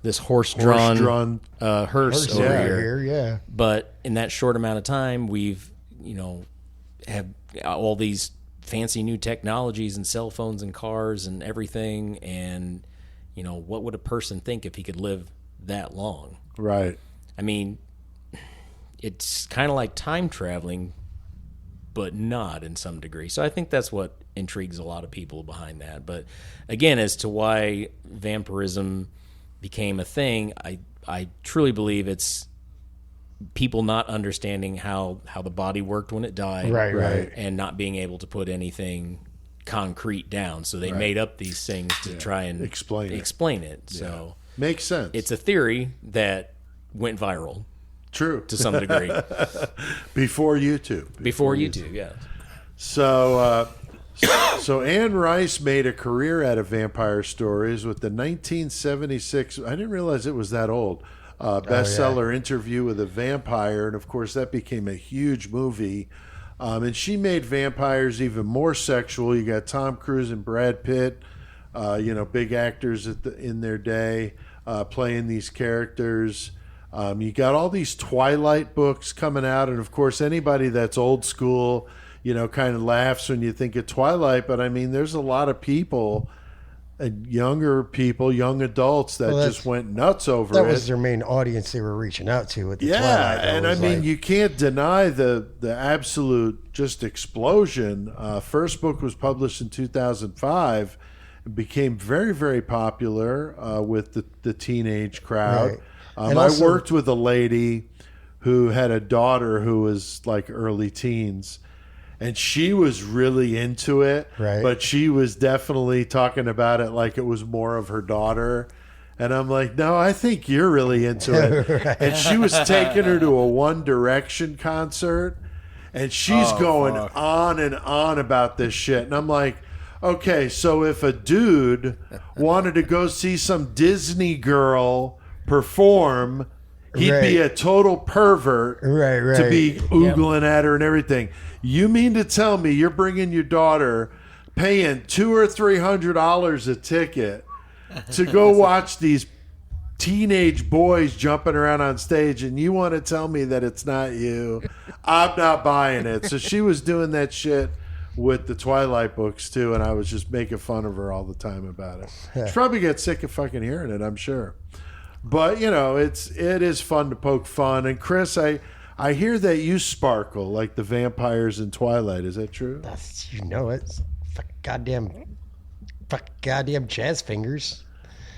this horse-drawn hearse over here. Yeah. But in that short amount of time, we've, have all these fancy new technologies and cell phones and cars and everything, and what would a person think if he could live that long? Right. I mean, it's kind of like time traveling, but not in some degree. So I think that's what intrigues a lot of people behind that. But again, as to why vampirism became a thing, I truly believe it's people not understanding how the body worked when it died, Right. and not being able to put anything concrete down. So they made up these things to try and explain it. So makes sense. it's a theory that went viral. True. To some degree. Before YouTube. Before YouTube, yeah. So Anne Rice made a career out of vampire stories with the 1976, I didn't realize it was that old, bestseller Interview with a Vampire. And, of course, that became a huge movie. And she made vampires even more sexual. You got Tom Cruise and Brad Pitt, big actors in their day, playing these characters. You got all these Twilight books coming out. And, of course, anybody that's old school, kind of laughs when you think of Twilight. But, I mean, there's a lot of people, younger people, young adults that just went nuts over it. That was their main audience they were reaching out to with the Twilight. Yeah, and I mean, you can't deny the absolute just explosion. First book was published in 2005. It became very, very popular with the teenage crowd. Right. I worked with a lady who had a daughter who was like early teens, and she was really into it, right. But she was definitely talking about it like it was more of her daughter. And I'm like, no, I think you're really into it. Right. And she was taking her to a One Direction concert, and she's going on and on about this shit. And I'm like, okay, so if a dude wanted to go see some Disney girl perform, he'd be a total pervert to be oogling at her and everything. You mean to tell me you're bringing your daughter, paying $200 or $300 a ticket to go watch these teenage boys jumping around on stage, and you want to tell me that it's not you? I'm not buying it. So she was doing that shit with the Twilight books too, and I was just making fun of her all the time about it. She probably gets sick of fucking hearing it, I'm sure. But it is fun to poke fun. And Chris, I hear that you sparkle like the vampires in Twilight. Is that true? It's goddamn jazz fingers.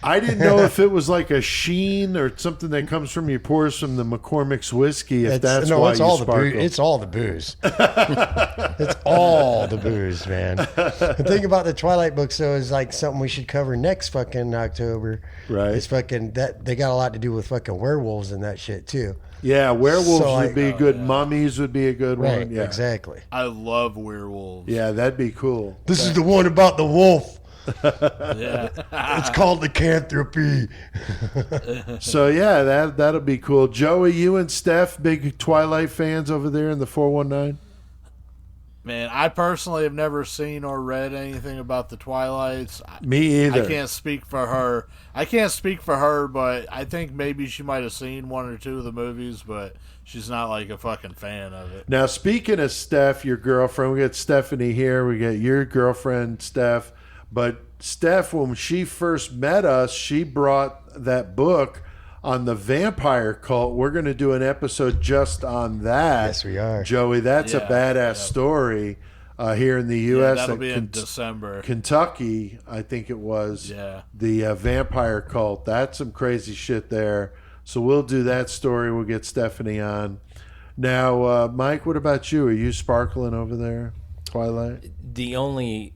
I didn't know if it was like a sheen or something that comes from your pores from the McCormick's whiskey. If that's why you sparkle. It's all the booze. It's all the booze, man. The thing about the Twilight books, though, is like something we should cover next fucking October. Right. It's fucking that they got a lot to do with fucking werewolves and that shit too. Yeah, werewolves would be good. Mummies would be a good one. Yeah, exactly. I love werewolves. Yeah, that'd be cool. This is the one about the wolf. Yeah. It's called lycanthropy. So yeah, that'll be cool. Joey, you and Steph, big Twilight fans over there in the 419? Man, I personally have never seen or read anything about the Twilights. Me either. I can't speak for her. But I think maybe she might have seen one or two of the movies, but she's not like a fucking fan of it. Now, speaking of Steph, your girlfriend, we got Stephanie here. We got your girlfriend, Steph. But Steph, when she first met us, she brought that book on the vampire cult. We're going to do an episode just on that. Yes, we are. Joey, that's a badass story here in the U.S. That'll be in December. Kentucky, I think it was. Yeah. The vampire cult. That's some crazy shit there. So we'll do that story. We'll get Stephanie on. Now, Mike, what about you? Are you sparkling over there, Twilight? The only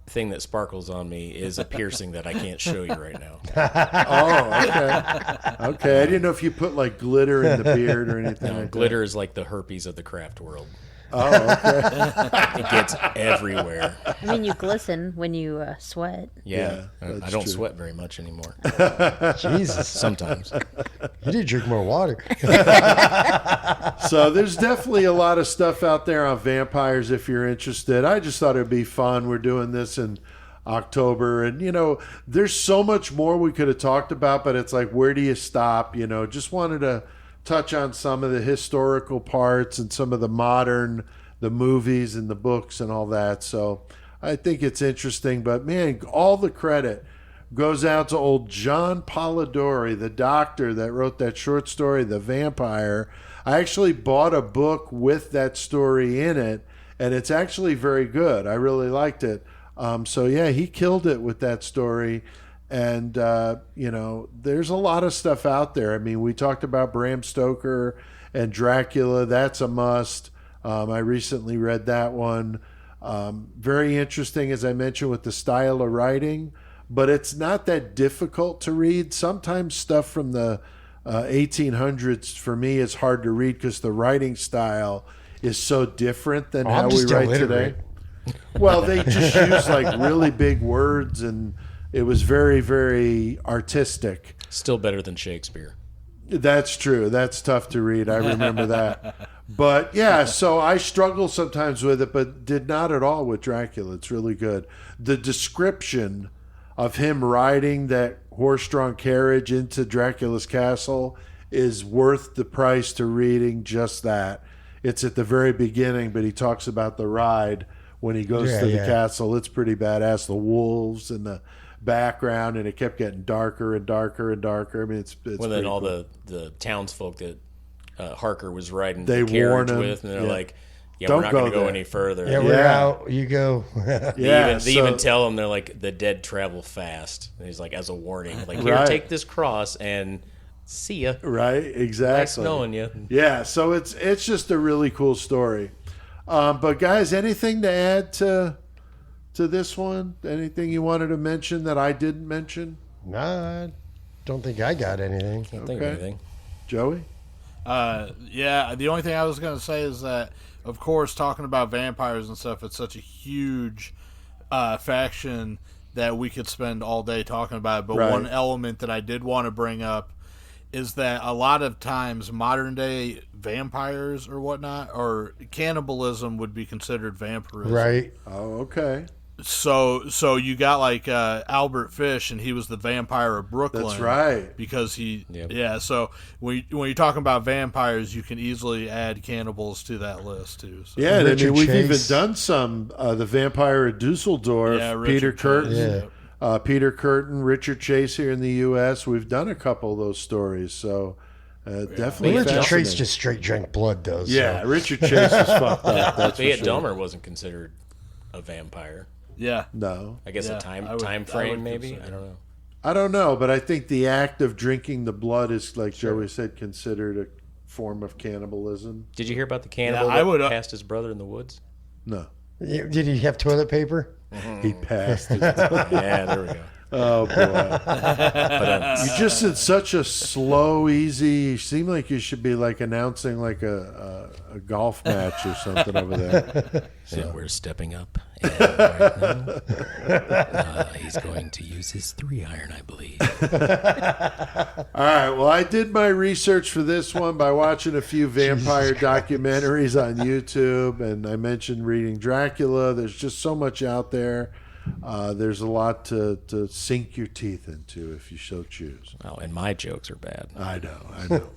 thing that sparkles on me is a piercing that I can't show you right now. Oh, okay. Okay, I didn't know if you put like glitter in the beard or anything. No, like glitter is like the herpes of the craft world. Oh, okay. It gets everywhere. I mean, you glisten when you sweat. Yeah, that's I don't true. sweat very much anymore. Jesus. Sometimes. You need to drink more water. So there's definitely a lot of stuff out there on vampires if you're interested. I just thought it'd be fun. We're doing this in October, and there's so much more we could have talked about, but it's like, where do you stop? Just wanted to touch on some of the historical parts and some of the modern, the movies and the books and all that. So I think it's interesting, but man, all the credit goes out to old John Polidori, the doctor that wrote that short story, The Vampire. I actually bought a book with that story in it, and it's actually very good. I really liked it. So yeah, he killed it with that story. And, there's a lot of stuff out there. I mean, we talked about Bram Stoker and Dracula, that's a must. I recently read that one. Very interesting, as I mentioned, with the style of writing, but it's not that difficult to read. Sometimes stuff from the 1800s for me is hard to read because the writing style is so different than how we write today. Well, they just use like really big words, and it was very, very artistic. Still better than Shakespeare. That's true. That's tough to read. I remember that. But yeah, so I struggle sometimes with it, but did not at all with Dracula. It's really good. The description of him riding that horse-drawn carriage into Dracula's castle is worth the price to reading just that. It's at the very beginning, but he talks about the ride when he goes to the castle. It's pretty badass. The wolves in the background, and it kept getting darker and darker and darker. I mean, it's well, then all cool. the townsfolk that Harker was riding they the carriage warn him, with, and they're like, "Yeah, Don't we're not go going to go there. any further." Yeah, we're out. You go. Yeah, they even tell him, they're like, "The dead travel fast." And he's like, as a warning, like, "Here, Right. take this cross and see ya." Right, exactly. Nice knowing you. Yeah, so it's just a really cool story. But guys, anything to add to this one? Anything you wanted to mention that I didn't mention? Nah, I don't think I got anything. Can't think of anything. Joey? Yeah, the only thing I was going to say is that, of course, talking about vampires and stuff, it's such a huge faction that we could spend all day talking about it. But Right. one element that I did want to bring up is that a lot of times modern day vampires or whatnot, or cannibalism would be considered vampirism. Right. Oh, okay. So you got like Albert Fish, and he was the vampire of Brooklyn. That's right. Because he, Yep. yeah. So when you're talking about vampires, you can easily add cannibals to that list too. So. Yeah, and I Richard mean, we've Chase. even done some. The Vampire of Dusseldorf, Yeah, Peter Richard Curtin. Chase. Peter Curtin, Richard Chase here in the U.S. We've done a couple of those stories, so definitely. Richard Chase fascinating. just straight drank blood, though. So. Yeah, Richard Chase was fucked up. That's for But yeah, sure. Dahmer wasn't considered a vampire. Yeah. No, I guess Yeah, a time I would frame, maybe. consider. I don't know. I don't know, but I think the act of drinking the blood is, like Joey said, considered a form of cannibalism. Did you hear about the cannibal I would, that passed his brother in the woods? No, Did he have toilet paper? he passed. Yeah, there we go. Oh boy. You just did such a slow, easy. You seem like you should be like announcing like a golf match or something over there. Yeah, we're stepping up. And right now, he's going to use his 3-iron, I believe. All right. Well, I did my research for this one by watching a few vampire documentaries on YouTube, and I mentioned reading Dracula. There's just so much out there. There's a lot to sink your teeth into if you so choose. Oh, and my jokes are bad. I know.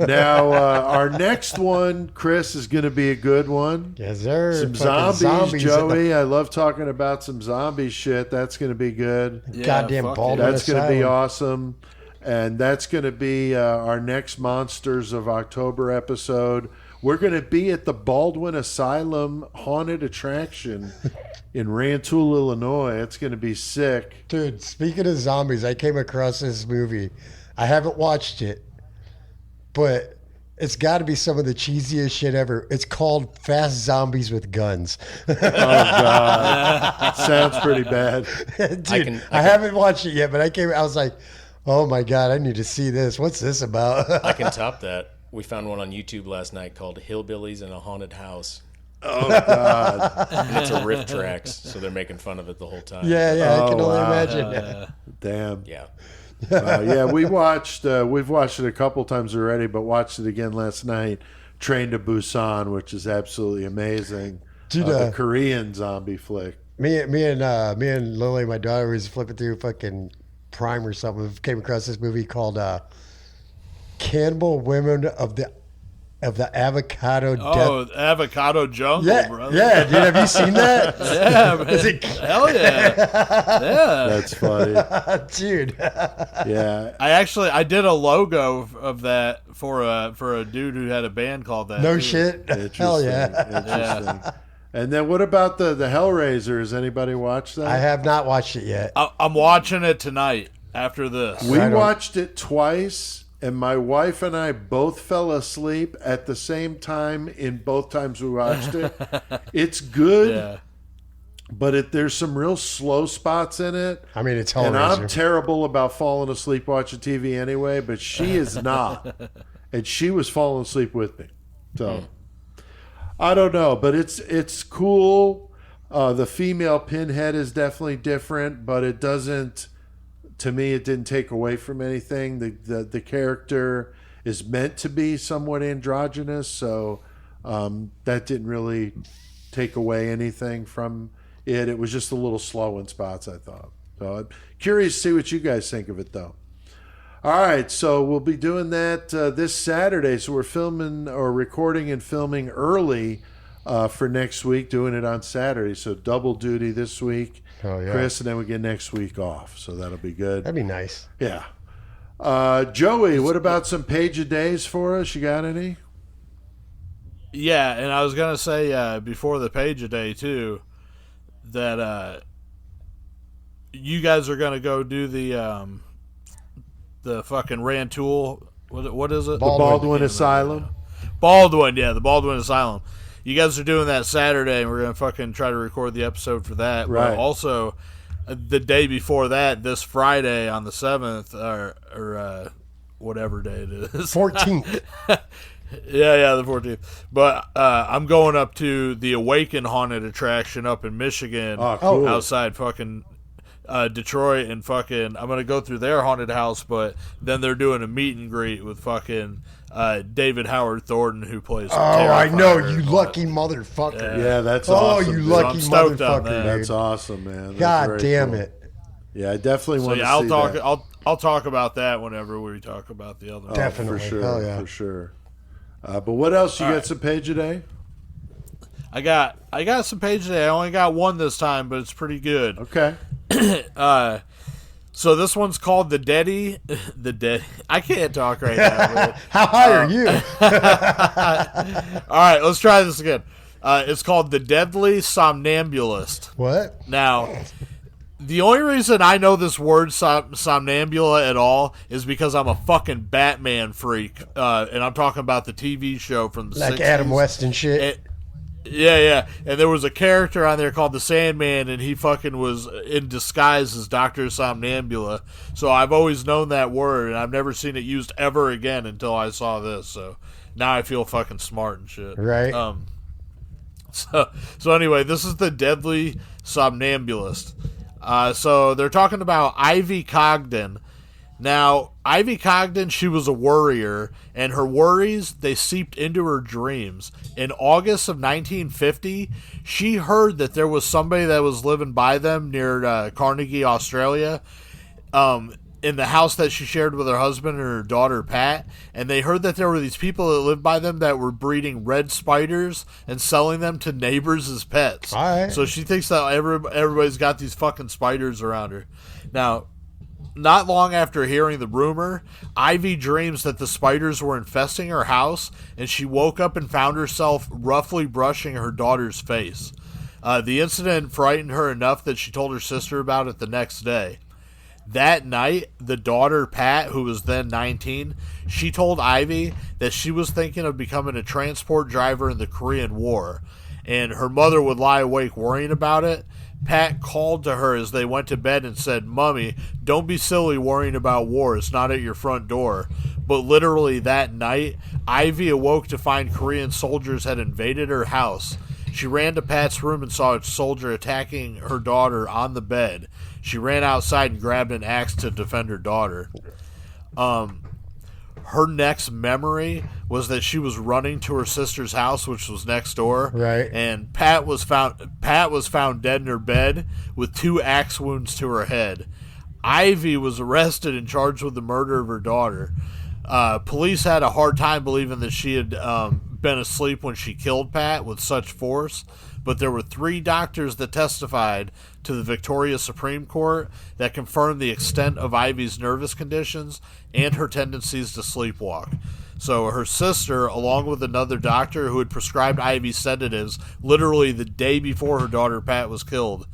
Now, our next one, Chris, is going to be a good one. Yes, sir. Some Fucking zombies, in the- Joey. I love talking about some zombie shit. That's going to be good. Yeah, Goddamn fuck Baldwin That's going to be Asylum. awesome. And that's going to be our next Monsters of October episode. We're going to be at the Baldwin Asylum haunted attraction in Rantoul, Illinois. It's going to be sick. Dude, speaking of zombies, I came across this movie. I haven't watched it, but it's got to be some of the cheesiest shit ever. It's called Fast Zombies with Guns. Oh, God. Sounds pretty bad. Dude, I haven't watched it yet, but I was like, oh my God, I need to see this. What's this about? I can top that. We found one on YouTube last night called Hillbillies in a Haunted House. Oh, God. And it's a riff tracks, so they're making fun of it the whole time. Yeah, I can Oh, only wow. imagine. Damn. Yeah. Yeah, we've watched it a couple times already, but watched it again last night. Train to Busan, which is absolutely amazing. Dude, The Korean zombie flick. Me and Lily, my daughter, was flipping through fucking Prime or something. Came across this movie called Cannibal Women of the Avocado Death. Oh, Avocado Jungle, Yeah, brother. yeah, dude, have you seen that? Yeah, man. Is it- Hell yeah. Yeah. That's funny. Dude. Yeah. I did a logo of that for a dude who had a band called that. No too. shit. Interesting. Hell yeah. Interesting. And then what about the Hellraiser? Has anybody watched that? I have not watched it yet. I'm watching it tonight after this. We Right on. watched it twice, and my wife and I both fell asleep at the same time in both times we watched it. It's good, but there's some real slow spots in it. I mean, it's Hellraiser. And I'm Hellraiser. terrible about falling asleep watching TV anyway, but she is not. And she was falling asleep with me. So, I don't know, but it's cool. The female Pinhead is definitely different, but it doesn't... To me, it didn't take away from anything. The character is meant to be somewhat androgynous, so that didn't really take away anything from it. It was just a little slow in spots, I thought. So I'm curious to see what you guys think of it, though. All right, so we'll be doing that this Saturday. So we're recording and filming early for next week, doing it on Saturday. So double duty this week. Oh, yeah. Chris, and then we get next week off, so that'll be good. That'd be nice. Yeah. Joey, what about some page a days for us? You got any? Yeah, and I was gonna say before the page a day too, that you guys are gonna go do the fucking Rantoul. What is it? The Baldwin Asylum. Baldwin, yeah, the Baldwin Asylum. You guys are doing that Saturday, and we're going to fucking try to record the episode for that. Right. But also, the day before that, this Friday on the 7th, or whatever day it is. 14th. Yeah, the 14th. But I'm going up to the Awaken Haunted Attraction up in Michigan. Oh, cool. Outside fucking Detroit, and fucking I'm going to go through their haunted house, but then they're doing a meet and greet with fucking... David Howard Thornton, who plays I know, you lucky motherfucker. Yeah, that's awesome. Oh, you dude. lucky I'm stoked on motherfucker, that. dude. That's awesome, man. That's God very damn cool. it. Yeah, I definitely want to see that. I'll talk about that whenever we talk about the other. Definitely. For sure. Hell yeah. For sure. But what else? You got some page a day? I got some page today. I only got one this time, but it's pretty good. Okay. So this one's called The Deady. I can't talk right now. Man. How high are you? All right, let's try this again. It's called The Deadly Somnambulist. What? Now, the only reason I know this word somnambula at all is because I'm a fucking Batman freak, and I'm talking about the TV show from the 60s. Like Adam West and shit. Yeah. And there was a character on there called the Sandman, and he fucking was in disguise as Dr. Somnambula. So I've always known that word, and I've never seen it used ever again until I saw this. So now I feel fucking smart and shit. Right. So anyway, this is the Deadly Somnambulist. So they're talking about Ivy Cogden. Now, Ivy Cogden, she was a worrier, and her worries, they seeped into her dreams. In August of 1950, she heard that there was somebody that was living by them near Carnegie, Australia, in the house that she shared with her husband and her daughter, Pat, and they heard that there were these people that lived by them that were breeding red spiders and selling them to neighbors as pets. All right. So she thinks that everybody's got these fucking spiders around her. Now, not long after hearing the rumor, Ivy dreams that the spiders were infesting her house, and she woke up and found herself roughly brushing her daughter's face. The incident frightened her enough that she told her sister about it the next day. That night, the daughter, Pat, who was then 19, she told Ivy that she was thinking of becoming a transport driver in the Korean War, and her mother would lie awake worrying about it. Pat called to her as they went to bed and said, "Mommy, don't be silly worrying about war. It's not at your front door." But literally that night, Ivy awoke to find Korean soldiers had invaded her house. She ran to Pat's room and saw a soldier attacking her daughter on the bed. She ran outside and grabbed an axe to defend her daughter. Her next memory was that she was running to her sister's house, which was next door. Right. And Pat was found dead in her bed with 2 axe wounds to her head. Ivy was arrested and charged with the murder of her daughter. Police had a hard time believing that she had been asleep when she killed Pat with such force, but there were 3 doctors that testified to the Victoria Supreme Court that confirmed the extent of Ivy's nervous conditions and her tendencies to sleepwalk. So her sister, along with another doctor who had prescribed Ivy sedatives literally the day before her daughter Pat was killed,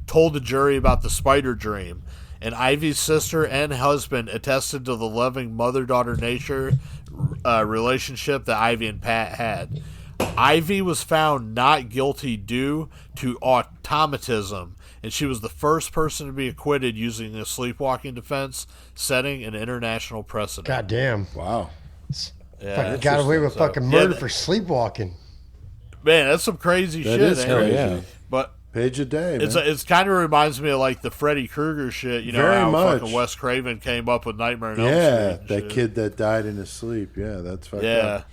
told the jury about the spider dream. and Ivy's sister and husband attested to the loving mother-daughter nature relationship that Ivy and Pat had. Ivy was found not guilty due to automatism, and she was the first person to be acquitted using a sleepwalking defense, setting an international precedent. God damn. Wow. Fucking got away with fucking murder for sleepwalking. Man, that's some crazy shit. Is crazy. Yeah. But Page a day, man. it's kind of reminds me of like the Freddy Krueger shit. You know Very how much. fucking Wes Craven came up with Nightmare on Elm Street. Yeah, and that shit. kid that died in his sleep. Yeah, that's fucked Yeah. up.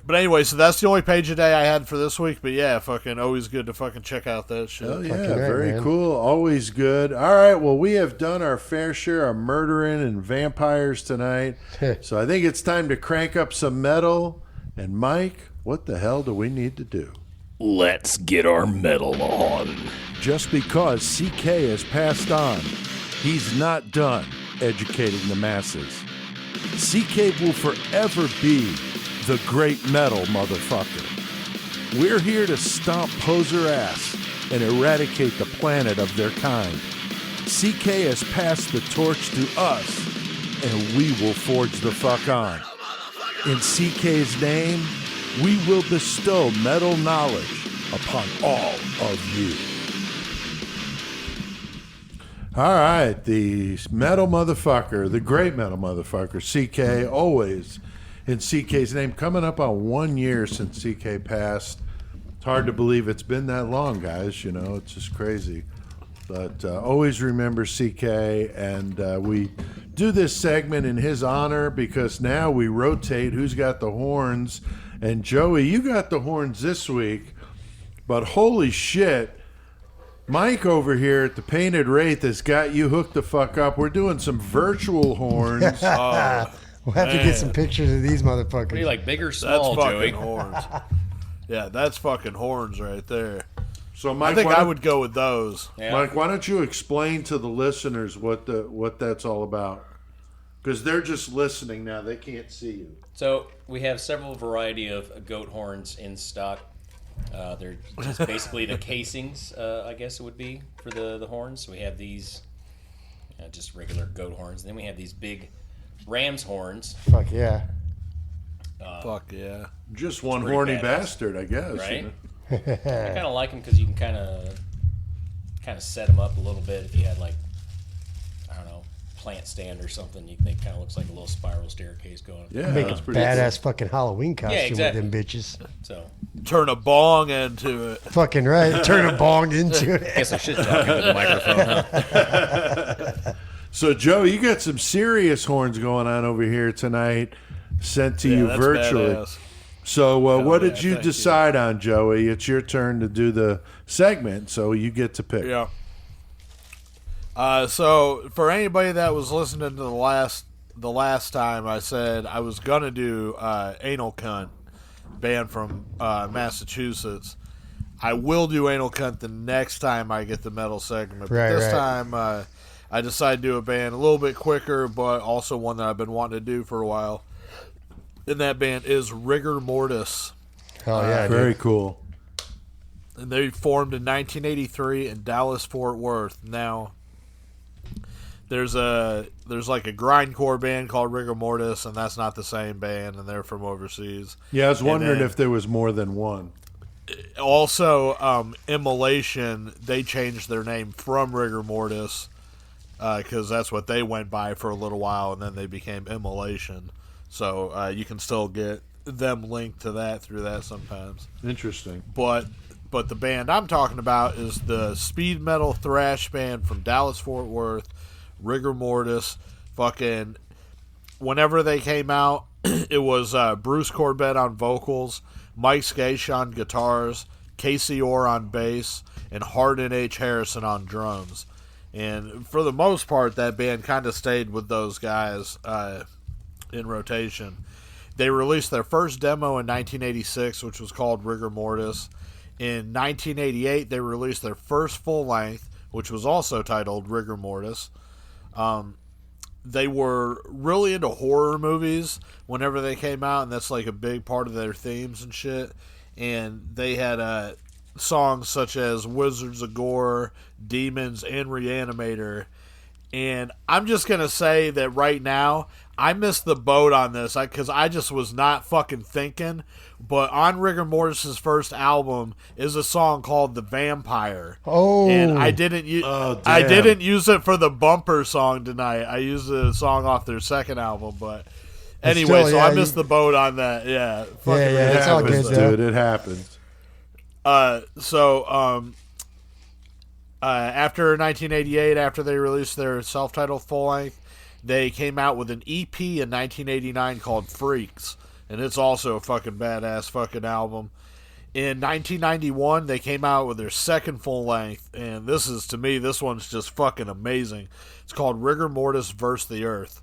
But anyway, so that's the only page a day I had for this week. But yeah, fucking always good to fucking check out that shit. Oh, yeah, Fucking right, very man. cool. Always good. All right, well, we have done our fair share of murdering and vampires tonight. So I think it's time to crank up some metal. And Mike, what the hell do we need to do? Let's get our metal on. Just because CK has passed on, he's not done educating the masses. CK will forever be the great metal motherfucker. We're here to stomp poser ass and eradicate the planet of their kind. CK has passed the torch to us, and we will forge the fuck on. In CK's name, we will bestow metal knowledge upon all of you. All right, the metal motherfucker, the great metal motherfucker, CK, always in CK's name, coming up on 1 year since CK passed. It's hard to believe it's been that long, guys. You know, it's just crazy. But always remember CK, and we do this segment in his honor because now we rotate who's got the horns. And Joey, you got the horns this week, but holy shit, Mike over here at the Painted Wraith has got you hooked the fuck up. We're doing some virtual horns. We'll have to get some pictures of these motherfuckers. What are you like, big or That's small, fucking Joey? horns. Yeah, that's fucking horns right there. So Mike, I think why I don't- would go with those. Yeah. Mike, why don't you explain to the listeners what that's all about? Because they're just listening now; they can't see you. So we have several variety of goat horns in stock. They're just basically the casings, I guess it would be, for the horns. We have these just regular goat horns. And then we have these big ram's horns, Fuck yeah. Fuck yeah. Just one pretty horny badass. bastard, I guess. right? You know? I kind of like them because you can kind of set them up a little bit. If you had like, I don't know, plant stand or something, you can make kind of looks like a little spiral staircase going. Yeah, Make a that's pretty badass fucking Halloween costume exactly. with them bitches. So Turn a bong into it. Fucking right. Turn a bong into I it. guess I should talk into the microphone. Huh? So, Joe, you got some serious horns going on over here tonight, sent to you that's virtually. badass. So, what yeah, did you thank you. decide on, Joey? It's your turn to do the segment, so you get to pick. Yeah. So for anybody that was listening to the last time, I said I was gonna do Anal Cunt, band from Massachusetts. I will do Anal Cunt the next time I get the metal segment. But Right, this right. time I decided to do a band a little bit quicker, but also one that I've been wanting to do for a while. And that band is Rigor Mortis. Oh yeah, dude. Very cool. And they formed in 1983 in Dallas, Fort Worth. Now, there's like a grindcore band called Rigor Mortis, and that's not the same band, and they're from overseas. Yeah, I was wondering then- if there was more than one. Also, Immolation, they changed their name from Rigor Mortis because that's what they went by for a little while, and then they became Immolation. So you can still get them linked to that through that sometimes. Interesting. But the band I'm talking about is the speed metal thrash band from Dallas Fort Worth, Rigor Mortis. Fucking whenever they came out, it was Bruce Corbett on vocals, Mike Skaish on guitars, Casey Orr on bass, and Hardin H. Harrison on drums. And for the most part, that band kind of stayed with those guys in rotation. They released their first demo in 1986, which was called Rigor Mortis. In 1988, they released their first full length, which was also titled Rigor Mortis. They were really into horror movies whenever they came out, and that's like a big part of their themes and shit. And they had songs such as Wizards of Gore, Demons, and Reanimator. And I'm just going to say that right now, I missed the boat on this because I just was not fucking thinking. But on Rigor Mortis' first album is a song called "The Vampire." Oh, and I didn't use it for the bumper song tonight. I used the song off their second album. But anyway, I missed the boat on that. Yeah, it's all good, dude. It happens. After 1988, after they released their self-titled full-length, they came out with an EP in 1989 called Freaks, and it's also a fucking badass fucking album. In 1991, they came out with their second full-length, and this one's just fucking amazing. It's called Rigor Mortis vs. the Earth.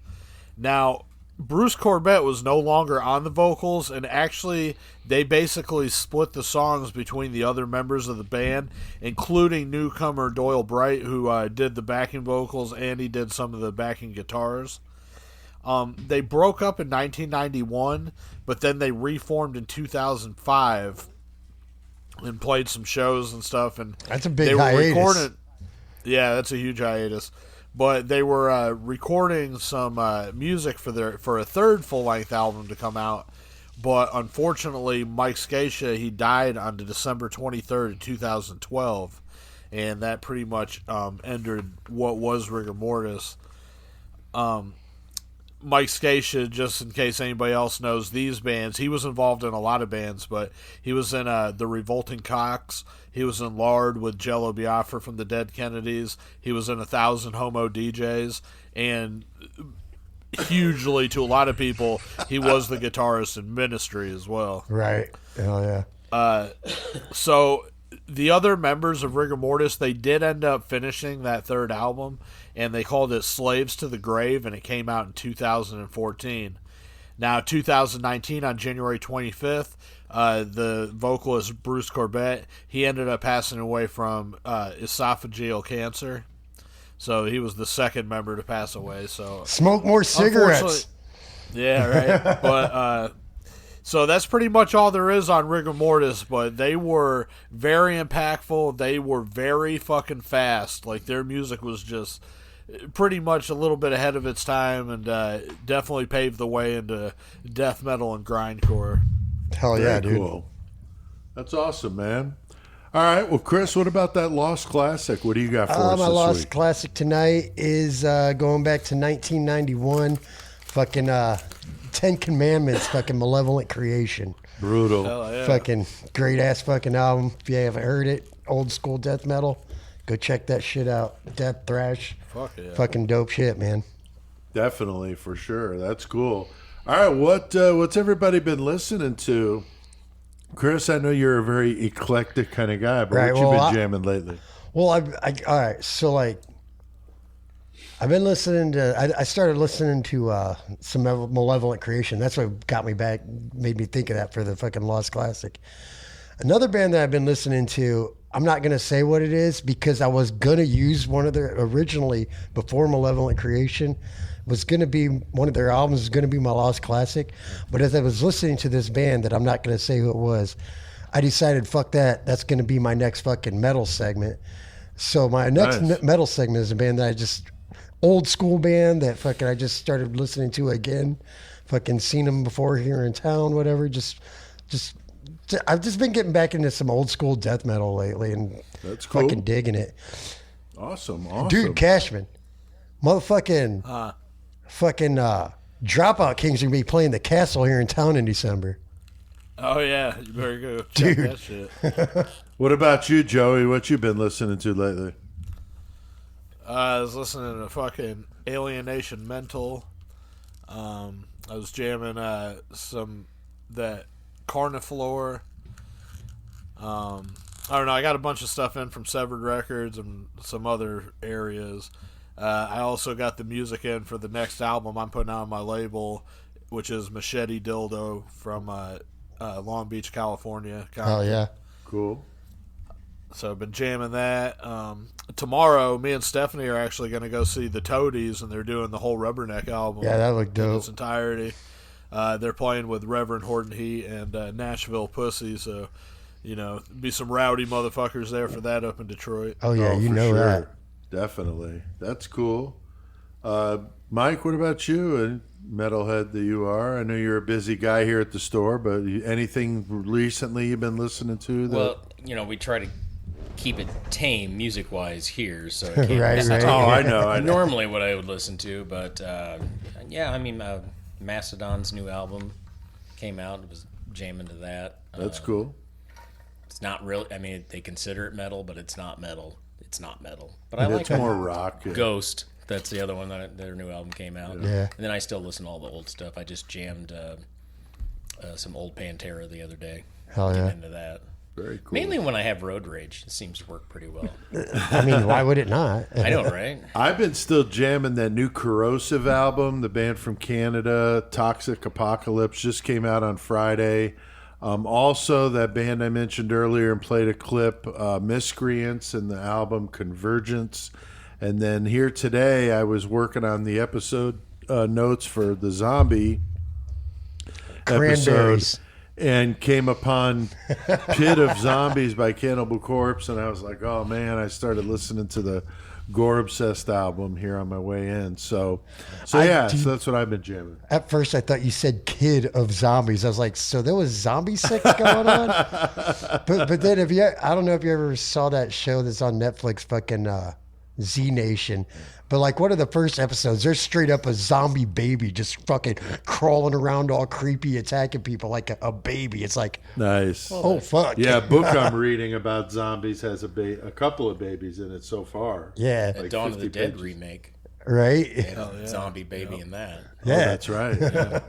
Now, Bruce Corbett was no longer on the vocals, and actually they basically split the songs between the other members of the band, including newcomer Doyle Bright, who did the backing vocals, and he did some of the backing guitars. They broke up in 1991, but then they reformed in 2005 and played some shows and stuff. And that's a big hiatus. Yeah, that's a huge hiatus. But they were recording some music for a third full-length album to come out. But unfortunately, Mike Scacia, he died on December 23rd, 2012. And that pretty much ended what was Rigor Mortis. Mike Scacia, just in case anybody else knows these bands, he was involved in a lot of bands, but he was in The Revolting Cocks. He was in Lard with Jello Biafra from the Dead Kennedys. He was in 1,000 Homo DJs. And hugely, to a lot of people, he was the guitarist in Ministry as well. Right. Hell yeah. So the other members of Rigor Mortis, they did end up finishing that third album, and they called it Slaves to the Grave, and it came out in 2014. Now, 2019, on January 25th, the vocalist Bruce Corbett, he ended up passing away from esophageal cancer. So he was the second member to pass away. So smoke more cigarettes. Yeah, right. But so that's pretty much all there is on Rigor Mortis. But they were very impactful. They were very fucking fast. Like, their music was just pretty much a little bit ahead of its time, and definitely paved the way into death metal and grindcore. Hell yeah, dude. Cool. That's awesome, man. All right, well, Chris, what about that Lost Classic? What do you got for us my this Lost week? Classic tonight is going back to 1991. Fucking 10 Commandments, fucking Malevolent Creation. Brutal. Hell yeah. Fucking great-ass fucking album. If you haven't heard it, old school death metal, go check that shit out. Death thrash. Fuck yeah. Fucking dope shit, man. Definitely, for sure. That's cool. All right, what's everybody been listening to? Chris, I know you're a very eclectic kind of guy, but right, what you been jamming lately? Well, all right, so like, I've been listening to, I started listening to some Malevolent Creation. That's what got me back, made me think of that for the fucking Lost Classic. Another band that I've been listening to, I'm not going to say what it is because I was going to use one of their, originally, before Malevolent Creation, was going to be, one of their albums was going to be my Lost Classic. But as I was listening to this band that I'm not going to say who it was, I decided, fuck that, that's going to be my next fucking metal segment. So my next metal segment is a band that I just, old school band that fucking I just started listening to again. Fucking seen them before here in town, whatever. I've just been getting back into some old school death metal lately and that's cool. Fucking digging it. Awesome. Dude, Cashman. Motherfucking Dropout Kings are going to be playing the Castle here in town in December. Oh, yeah. You better go check that shit. What about you, Joey? What you been listening to lately? I was listening to fucking Alienation Mental. I was jamming that Carniflor. I don't know. I got a bunch of stuff in from Severed Records and some other areas. I also got the music in for the next album I'm putting out on my label, which is Machete Dildo from Long Beach, California. Oh, yeah. Cool. So I've been jamming that. Tomorrow, me and Stephanie are actually going to go see the Toadies, and they're doing the whole Rubberneck album. Yeah, that looked dope. In its entirety. They're playing with Reverend Horton Heat and Nashville Pussy, so, be some rowdy motherfuckers there for that up in Detroit. Oh, yeah, you know sure. that. Definitely. That's cool. Mike, what about you? And metalhead that you are. I know you're a busy guy here at the store, but anything recently you've been listening to? Well, we try to keep it tame music-wise here, so I can't Right, listen right. to Oh, I know. normally what I would listen to, but Mastodon's new album came out. It was jamming to that. That's cool. It's not really. I mean, they consider it metal, but it's not metal. It's not metal. But I And like it's more rock. Yeah. Ghost. That's the other one their new album came out. Yeah. And then I still listen to all the old stuff. I just jammed some old Pantera the other day. Hell yeah. Get into that. Very cool. Mainly when I have road rage. It seems to work pretty well. I mean, why would it not? I know, right? I've been still jamming that new Corrosive album, the band from Canada, Toxic Apocalypse, just came out on Friday. Also, that band I mentioned earlier and played a clip, Miscreants, and the album Convergence. And then here today, I was working on the episode notes for the zombie episode Cranberries. and came upon Pit of Zombies by Cannibal Corpse. And I was like, oh, man, I started listening to the Gore Obsessed album here on my way in. So that's what I've been jamming. At first, I thought you said Kid of Zombies. I was like, so there was zombie sex going on? But then I don't know if you ever saw that show that's on Netflix, fucking Z Nation. But like one of the first episodes, there's straight up a zombie baby just fucking crawling around all creepy, attacking people like a baby. It's like, Nice. oh, fuck. Yeah, a book I'm reading about zombies has a couple of babies in it so far. Yeah. The Like Dawn of the 50 Dead pages. remake. Right? Zombie baby in that. Oh, that's right. Yeah.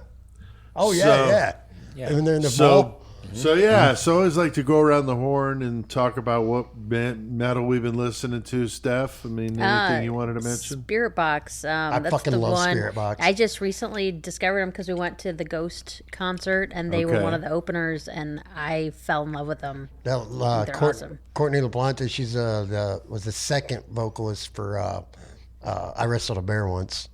Oh, yeah, So- yeah. Yeah. And then they're in the vault. So yeah, so I always like to go around the horn and talk about what metal we've been listening to. Steph, I mean, anything you wanted to mention? Spirit Box. That's fucking the love one. Spirit Box. I just recently discovered them because we went to the Ghost concert and they were Okay. one of the openers, and I fell in love with them. That, They're awesome. Courtney LeBlanc, she's was the second vocalist for I Wrestled a Bear Once.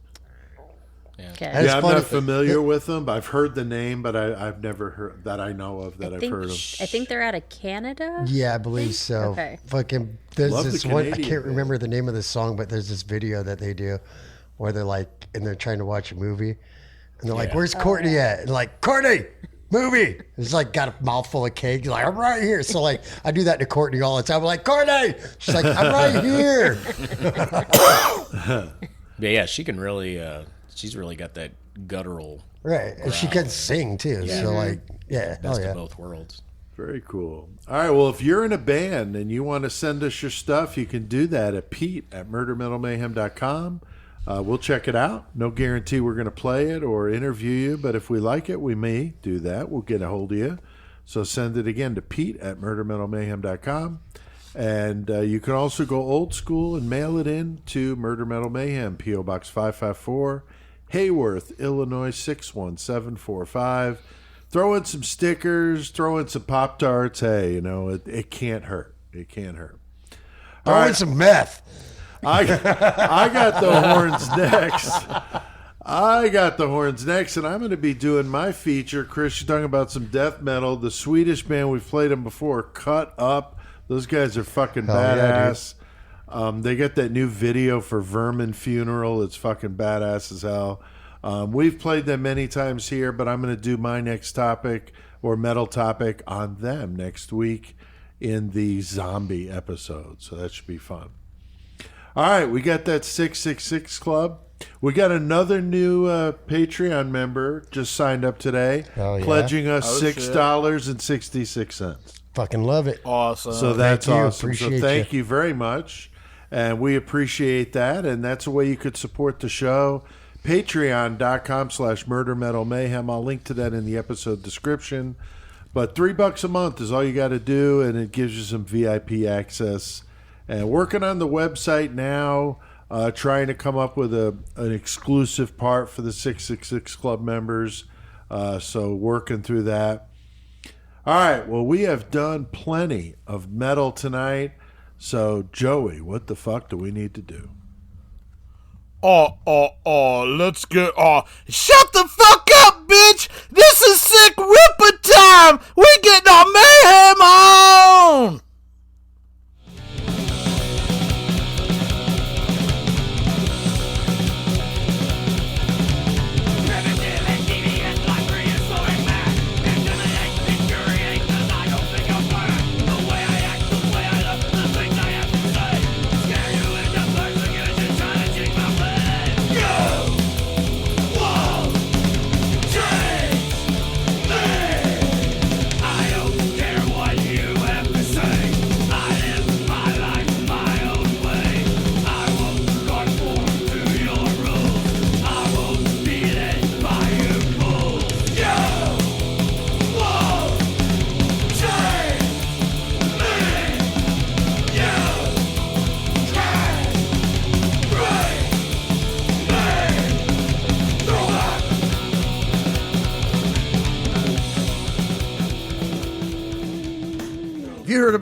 Okay. It's Yeah, I'm funny. not familiar with them. I've heard the name, but I've never heard that I know of that I I've think, heard of. I think they're out of Canada. Yeah, I believe so. Okay. Fucking, there's Love this the one. I Canadian can't band. remember the name of the song, but there's this video that they do where they're like, and they're trying to watch a movie, and they're like, "Where's Courtney at?" And like, "Courtney, movie." It's like got a mouthful of cake. He's like, "I'm right here." So like, I do that to Courtney all the time. I'm like, "Courtney," she's like, "I'm right here." Yeah, she can really. She's really got that guttural. Right, and she can sing too. So like, yeah, Best oh yeah. of both worlds. Very cool. All right, well, if you're in a band and you want to send us your stuff, you can do that at pete@murdermetalmayhem.com. We'll check it out. No guarantee we're going to play it or interview you, but if we like it, we may do that. We'll get a hold of you. So send it again to pete@murdermetalmayhem.com. And you can also go old school and mail it in to Murder Metal Mayhem, P.O. Box 554, Hayworth, Illinois 61745. Throw in some stickers, throw in some Pop-Tarts. Hey, it can't hurt. It can't hurt. Throw in some meth. I got the horns next. And I'm going to be doing my feature. Chris, you're talking about some death metal. The Swedish band, we've played them before, Cut Up. Those guys are fucking yeah, badass. They got that new video for Vermin Funeral. It's fucking badass as hell. We've played them many times here, but I'm going to do my next topic or metal topic on them next week in the zombie episode. So that should be fun. All right, we got that 666 Club. We got another new Patreon member just signed up today, Oh, yeah? pledging us shit. $6.66. Fucking love it. Awesome. So that's Thank you. awesome. Appreciate So thank you very much. And we appreciate that. And that's a way you could support the show. Patreon.com/murdermetalmayhem. I'll link to that in the episode description. But $3 a month is all you got to do, and it gives you some VIP access. And working on the website now, trying to come up with an exclusive part for the 666 Club members. So working through that. All right, well, we have done plenty of metal tonight. So, Joey, what the fuck do we need to do? Let's get, shut the fuck up, bitch! This is Sick Ripper time! We getting our mayhem on!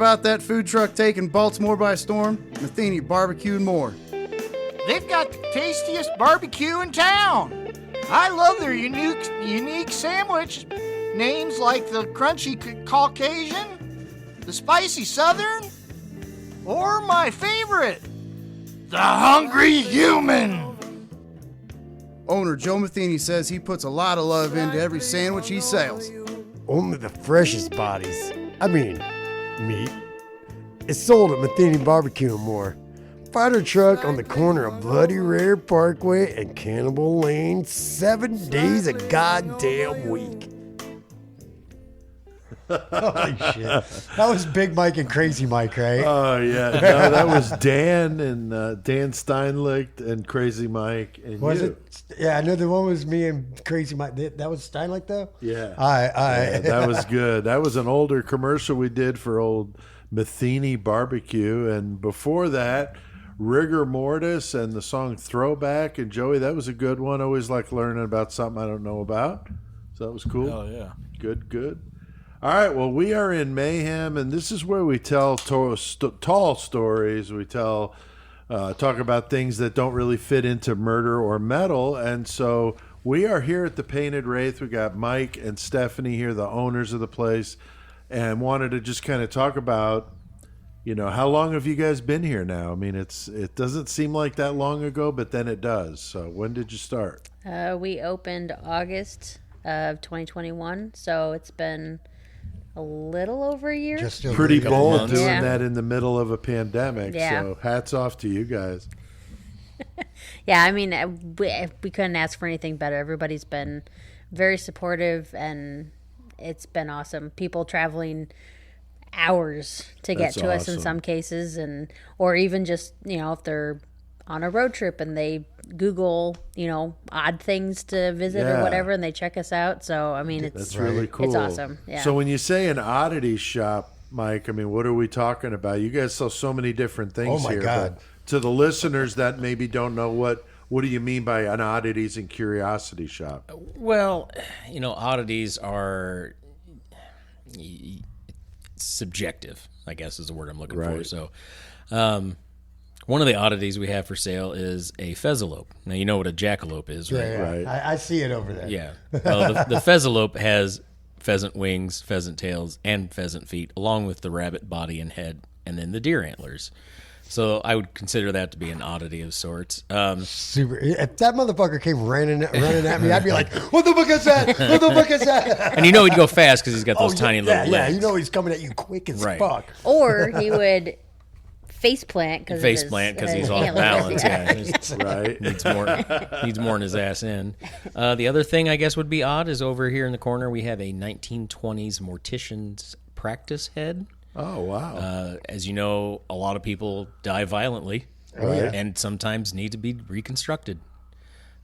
about that food truck taking Baltimore by storm? Matheny Barbecue and more. They've got the tastiest barbecue in town. I love their unique sandwich names like the Crunchy Caucasian, the Spicy Southern, or my favorite, the Hungry Human. Owner Joe Matheny says he puts a lot of love into every sandwich he sells. Only the freshest bodies. I mean, meat. It's sold at Matheny Barbecue and more. Find our truck on the corner of Bloody Rare Parkway and Cannibal Lane 7 days a goddamn week. Holy shit. That was Big Mike and Crazy Mike, right? Oh, yeah. No, that was Dan and Dan Steinlicht and Crazy Mike. And Was you. it? Yeah, I know the one was me and Crazy Mike. That was Steinlicht, though? Yeah. All right. Yeah, that was good. That was an older commercial we did for old Matheny Barbecue. And before that, Rigor Mortis and the song Throwback. And Joey, that was a good one. I always like learning about something I don't know about. So that was cool. Oh, yeah. Good. All right, well, we are in Mayhem, and this is where we tell tall stories. We talk about things that don't really fit into murder or metal, and so we are here at the Painted Wraith. We got Mike and Stephanie here, the owners of the place, and wanted to just kind of talk about, how long have you guys been here now? I mean, it doesn't seem like that long ago, but then it does. So when did you start? We opened August of 2021, so it's been a little over a year. Just over Pretty a year. bold doing Yeah. that in the middle of a pandemic. Yeah. So hats off to you guys. Yeah, I mean, we couldn't ask for anything better. Everybody's been very supportive, and it's been awesome. People traveling hours to get That's to us in awesome. some cases, or even just, if they're on a road trip and they Google, odd things to visit Yeah. or whatever, and they check us out. So, I mean, That's really cool. It's awesome. Yeah. So when you say an oddity shop, Mike, I mean, what are we talking about? You guys sell so many different things Oh, my here. God. But to the listeners that maybe don't know, what do you mean by an oddities and curiosity shop? Well, oddities are subjective, I guess is the word I'm looking for. Right. So, one of the oddities we have for sale is a pheasalope. Now, you know what a jackalope is, right? Yeah. Right. I see it over there. Yeah. Well, the pheasalope has pheasant wings, pheasant tails, and pheasant feet, along with the rabbit body and head, and then the deer antlers. So I would consider that to be an oddity of sorts. Super. If that motherfucker came running at me, I'd be like, "What the fuck is that? What the fuck is that?" And he'd go fast because he's got those tiny little yeah, legs. he's coming at you quick as Right. fuck. Or he would faceplant because He's off balance. Yeah. Right. Needs more in his ass end. The other thing I guess would be odd is over here in the corner we have a 1920s mortician's practice head. Oh, wow. As you know, a lot of people die violently and sometimes need to be reconstructed.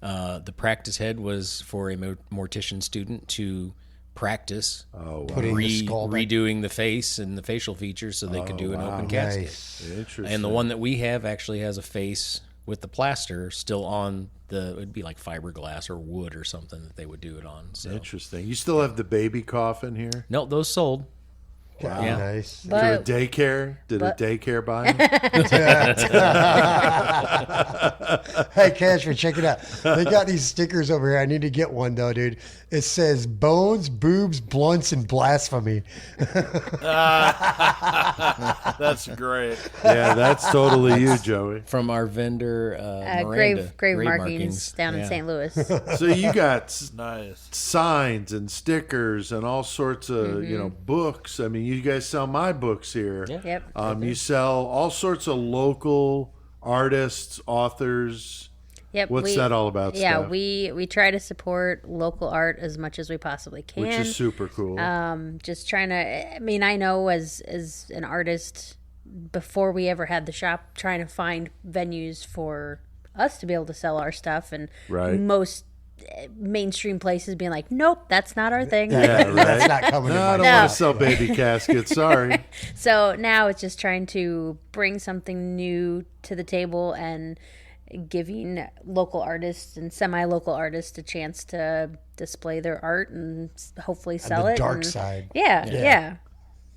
The practice head was for a mortician student to practice Putting the skull back. redoing the face and the facial features so they could do an open casket. Nice. Interesting. And the one that we have actually has a face with the plaster still on it would be like fiberglass or wood or something that they would do it on. So Interesting. You still have the baby coffin here? no, those sold. Wow, Yeah. nice. To a But daycare? Did a daycare buy them? Hey, Cashman, check it out. They got these stickers over here. I need to get one, though, dude. It says bones, boobs, blunts, and blasphemy. That's great. Yeah, that's totally you, Joey. From our vendor, Miranda. grave markings down in Yeah. St. Louis. So you got Nice. signs and stickers and all sorts of books. I mean, you guys sell my books here. Yeah. Yep. You sell all sorts of local artists, authors. Yep. What's that all about? Yeah, Steph? we try to support local art as much as we possibly can. Which is super cool. Just trying to. I mean, I know as an artist, before we ever had the shop, trying to find venues for us to be able to sell our stuff, and Right. most mainstream places being like, nope, that's not our thing. yeah, right. That's not coming No, I to don't mind. want to sell baby caskets. Sorry. So now it's just trying to bring something new to the table and giving local artists and semi-local artists a chance to display their art and hopefully sell the it. dark and- side. Yeah.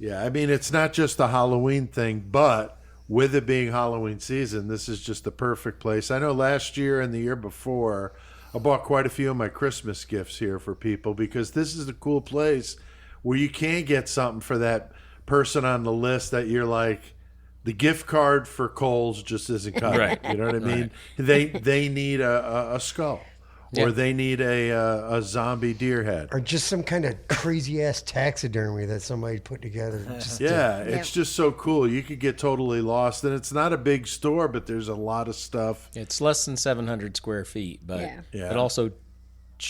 Yeah, I mean, it's not just a Halloween thing, but with it being Halloween season, this is just the perfect place. I know last year and the year before, I bought quite a few of my Christmas gifts here for people because this is a cool place where you can get something for that person on the list that you're like, the gift card for Kohl's just isn't cutting. Right. You know what I mean? Right. They need a skull. Or they need a zombie deer head. Or just some kind of crazy-ass taxidermy that somebody put together. It's just so cool. You could get totally lost. And it's not a big store, but there's a lot of stuff. It's less than 700 square feet, but it also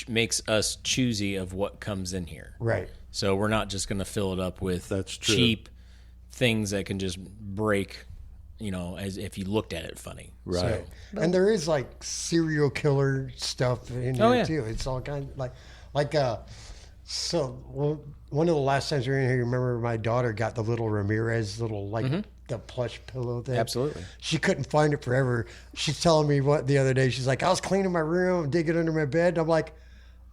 makes us choosy of what comes in here. Right. So we're not just going to fill it up with cheap things that can just break, as if you looked at it funny. Right. So, and there is like serial killer stuff in here too. It's all kind of one of the last times we were in here, you remember my daughter got the little Ramirez the plush pillow thing. Absolutely. She couldn't find it forever. She's telling me the other day, she's like, I was cleaning my room, digging under my bed. And I'm like,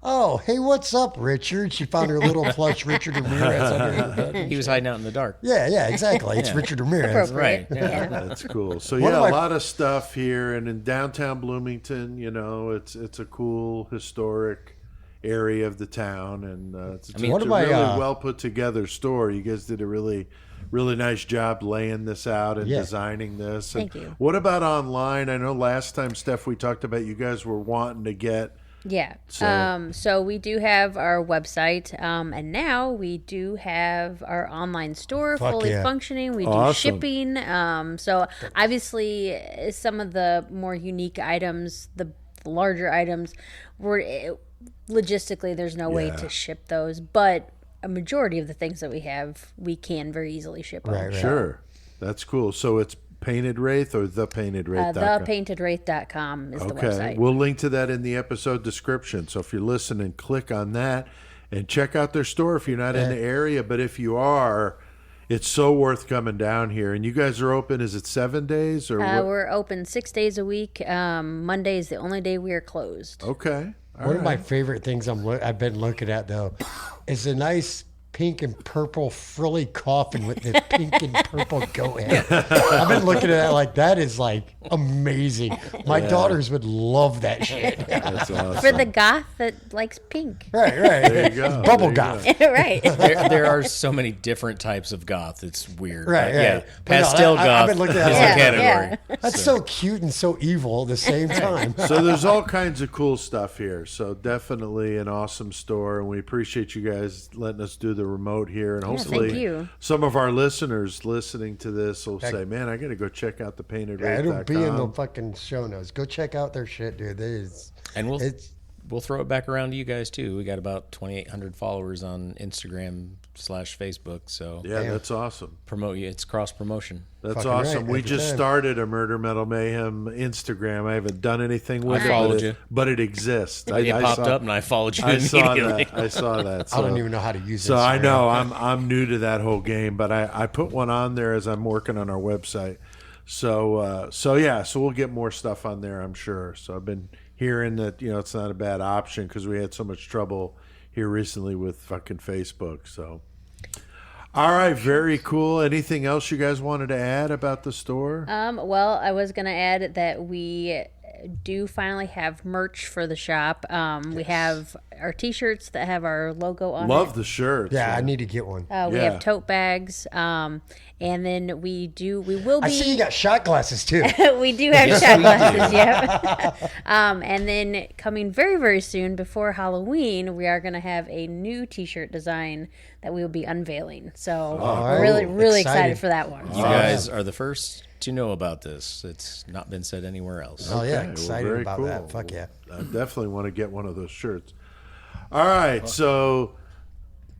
oh, hey, what's up, Richard? She found her little plush Richard Ramirez under her bed. He was hiding out in the dark. Yeah, exactly. It's Richard Ramirez. Right. Yeah. That's cool. So, a lot of stuff here. And in downtown Bloomington, it's a cool, historic area of the town. And it's a really well put together store. You guys did a really, really nice job laying this out and designing this. Thank you. What about online? I know last time, Steph, we talked about you guys were wanting to get... Yeah. So we do have our website, and now we do have our online store fully functioning. We do shipping. So obviously, some of the more unique items, the larger items, logistically there's no way to ship those, but a majority of the things that we have, we can very easily ship them. Right. Sure. That's cool. So it's Painted Wraith or thepaintedwraith.com? Thepaintedwraith.com is the website. We'll link to that in the episode description. So if you're listening, click on that and check out their store if you're not in the area. But if you are, it's so worth coming down here. And you guys are open, is it 7 days? Or we're open 6 days a week. Monday is the only day we are closed. Okay. One of my favorite things I've been looking at, though, is a nice pink and purple frilly coffin with the pink and purple goat head. I've been looking at that like, that is like amazing. My daughters would love that shit. That's awesome. For the goth that likes pink. Right. There you go. Bubble goth. Right. There are so many different types of goth. It's weird. Right. Yeah. Pastel goth I've been looking at is that. a category. That's so cute and so evil at the same time. So there's all kinds of cool stuff here. So definitely an awesome store. And we appreciate you guys letting us do the remote here. And hopefully some of our listeners listening to this will say, man, I got to go check out the Painted Wraith.com. It'll be in the fucking show notes. Go check out their shit, dude. And we'll throw it back around to you guys too. We got about 2,800 followers on Instagram/Facebook. So that's awesome. Promote you. It's cross promotion. That's fucking awesome. right, We just started a Murder Metal Mayhem Instagram. I haven't done anything with it, but it exists. It popped up and I followed you immediately. I saw that. So, I don't even know how to use it. So I know I'm new to that whole game, but I put one on there as I'm working on our website. So we'll get more stuff on there, I'm sure. So I've been hearing that it's not a bad option because we had so much trouble here recently with fucking Facebook. So, all right, very cool. Anything else you guys wanted to add about the store? Well, I was gonna add that we do finally have merch for the shop. We have our t-shirts that have our logo on it. Love the shirts. Yeah, I need to get one. We have tote bags. And then we will be... I see you got shot glasses, too. We do have shot glasses, yep. And then coming very, very soon, before Halloween, we are going to have a new t-shirt design that we will be unveiling. So we're really excited for that one. You guys are the first to know about this. It's not been said anywhere else. Oh, yeah. Excited about that. Fuck yeah. I definitely want to get one of those shirts. All right, so...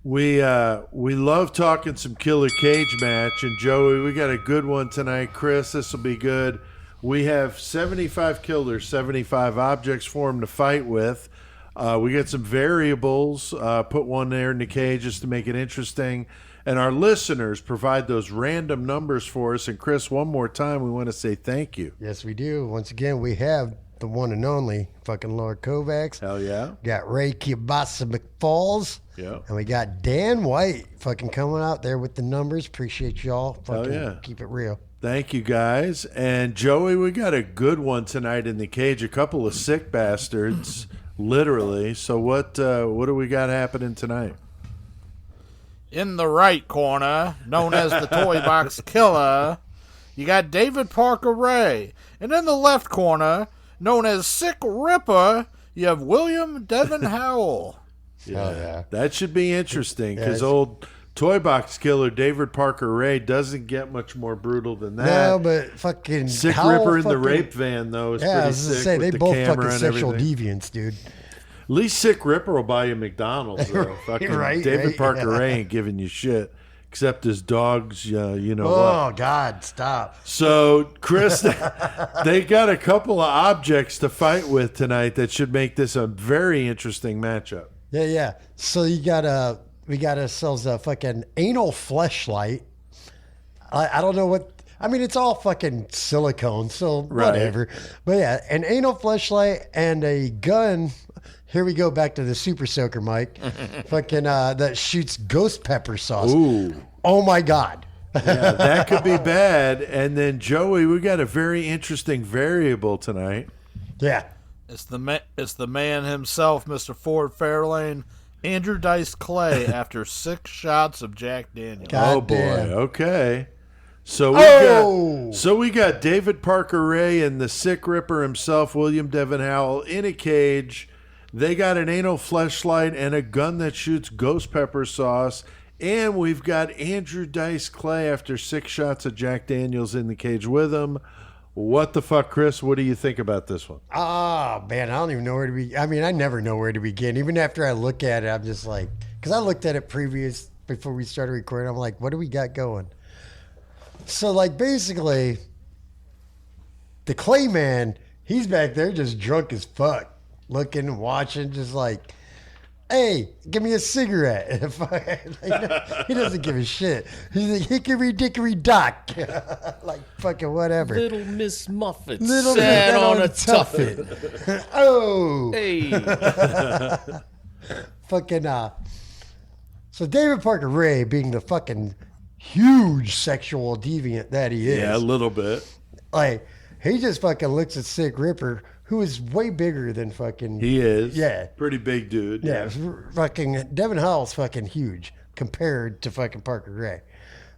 We love talking some killer cage match, and Joey, we got a good one tonight. Chris, this will be good. We have 75 killers, 75 objects for him to fight with. We got some variables. Put one there in the cage just to make it interesting. and our listeners provide those random numbers for us. And Chris, one more time, we want to say thank you. Yes, we do. Once again, we have the one and only fucking Lord Kovacs. Hell yeah. Got Ray Kielbasa McFalls. Yeah. And we got Dan White fucking coming out there with the numbers. Appreciate y'all. Fucking yeah. Keep it real. Thank you, guys. And Joey, we got a good one tonight in the cage. A couple of sick bastards, literally. So what do we got happening tonight? In the right corner, known as the Toy Box Killer, you got David Parker Ray. And in the left corner, known as Sick Ripper, you have William Devin Howell. Yeah. That should be interesting because old Toy Box Killer David Parker Ray doesn't get much more brutal than that. No, but fucking Sick Howell Ripper in the fucking- rape van, though, is Yeah, I pretty was gonna sick say, with they the both camera fucking and sexual everything. deviants, dude. At least Sick Ripper will buy you McDonald's, though. Fucking Right, David right, Parker yeah. Ray ain't giving you shit, except his dogs, you know Oh, what. God, stop. So, Chris, they got a couple of objects to fight with tonight that should make this a very interesting matchup. Yeah. So we got ourselves a fucking anal fleshlight. I don't know what. I mean, it's all fucking silicone, so whatever. But yeah, an anal fleshlight and a gun. Here we go back to the Super Soaker, Mike. Fucking that shoots ghost pepper sauce. Ooh. Oh my God. Yeah, that could be bad. And then, Joey, we got a very interesting variable tonight. Yeah. It's the man himself, Mr. Ford Fairlane, Andrew Dice Clay, after 6 shots of Jack Daniels. God oh, boy. damn. Okay. So we got David Parker Ray and the Sick Ripper himself, William Devin Howell, in a cage. They got an anal fleshlight and a gun that shoots ghost pepper sauce. And we've got Andrew Dice Clay after 6 shots of Jack Daniels in the cage with him. What the fuck, Chris? What do you think about this one? Oh, man, I don't even know where to be. I mean, I never know where to begin. Even after I look at it, I'm just like, because I looked at it before we started recording. I'm like, what do we got going? So, like, basically, the Clay Man, he's back there just drunk as fuck, looking and watching, just like, hey, give me a cigarette. He doesn't give a shit. He's like, hickory dickory dock. Like, fucking whatever. Little Miss Muffet Little sat Miss on a Tuffet. Oh. Hey. Fucking, so David Parker Ray, being the fucking huge sexual deviant that he is. Yeah, a little bit. Like, he just fucking looks at Sick Ripper, who is way bigger than fucking... He is. Yeah. Pretty big dude. Yeah, fucking Devin Howell's fucking huge compared to fucking Parker Ray.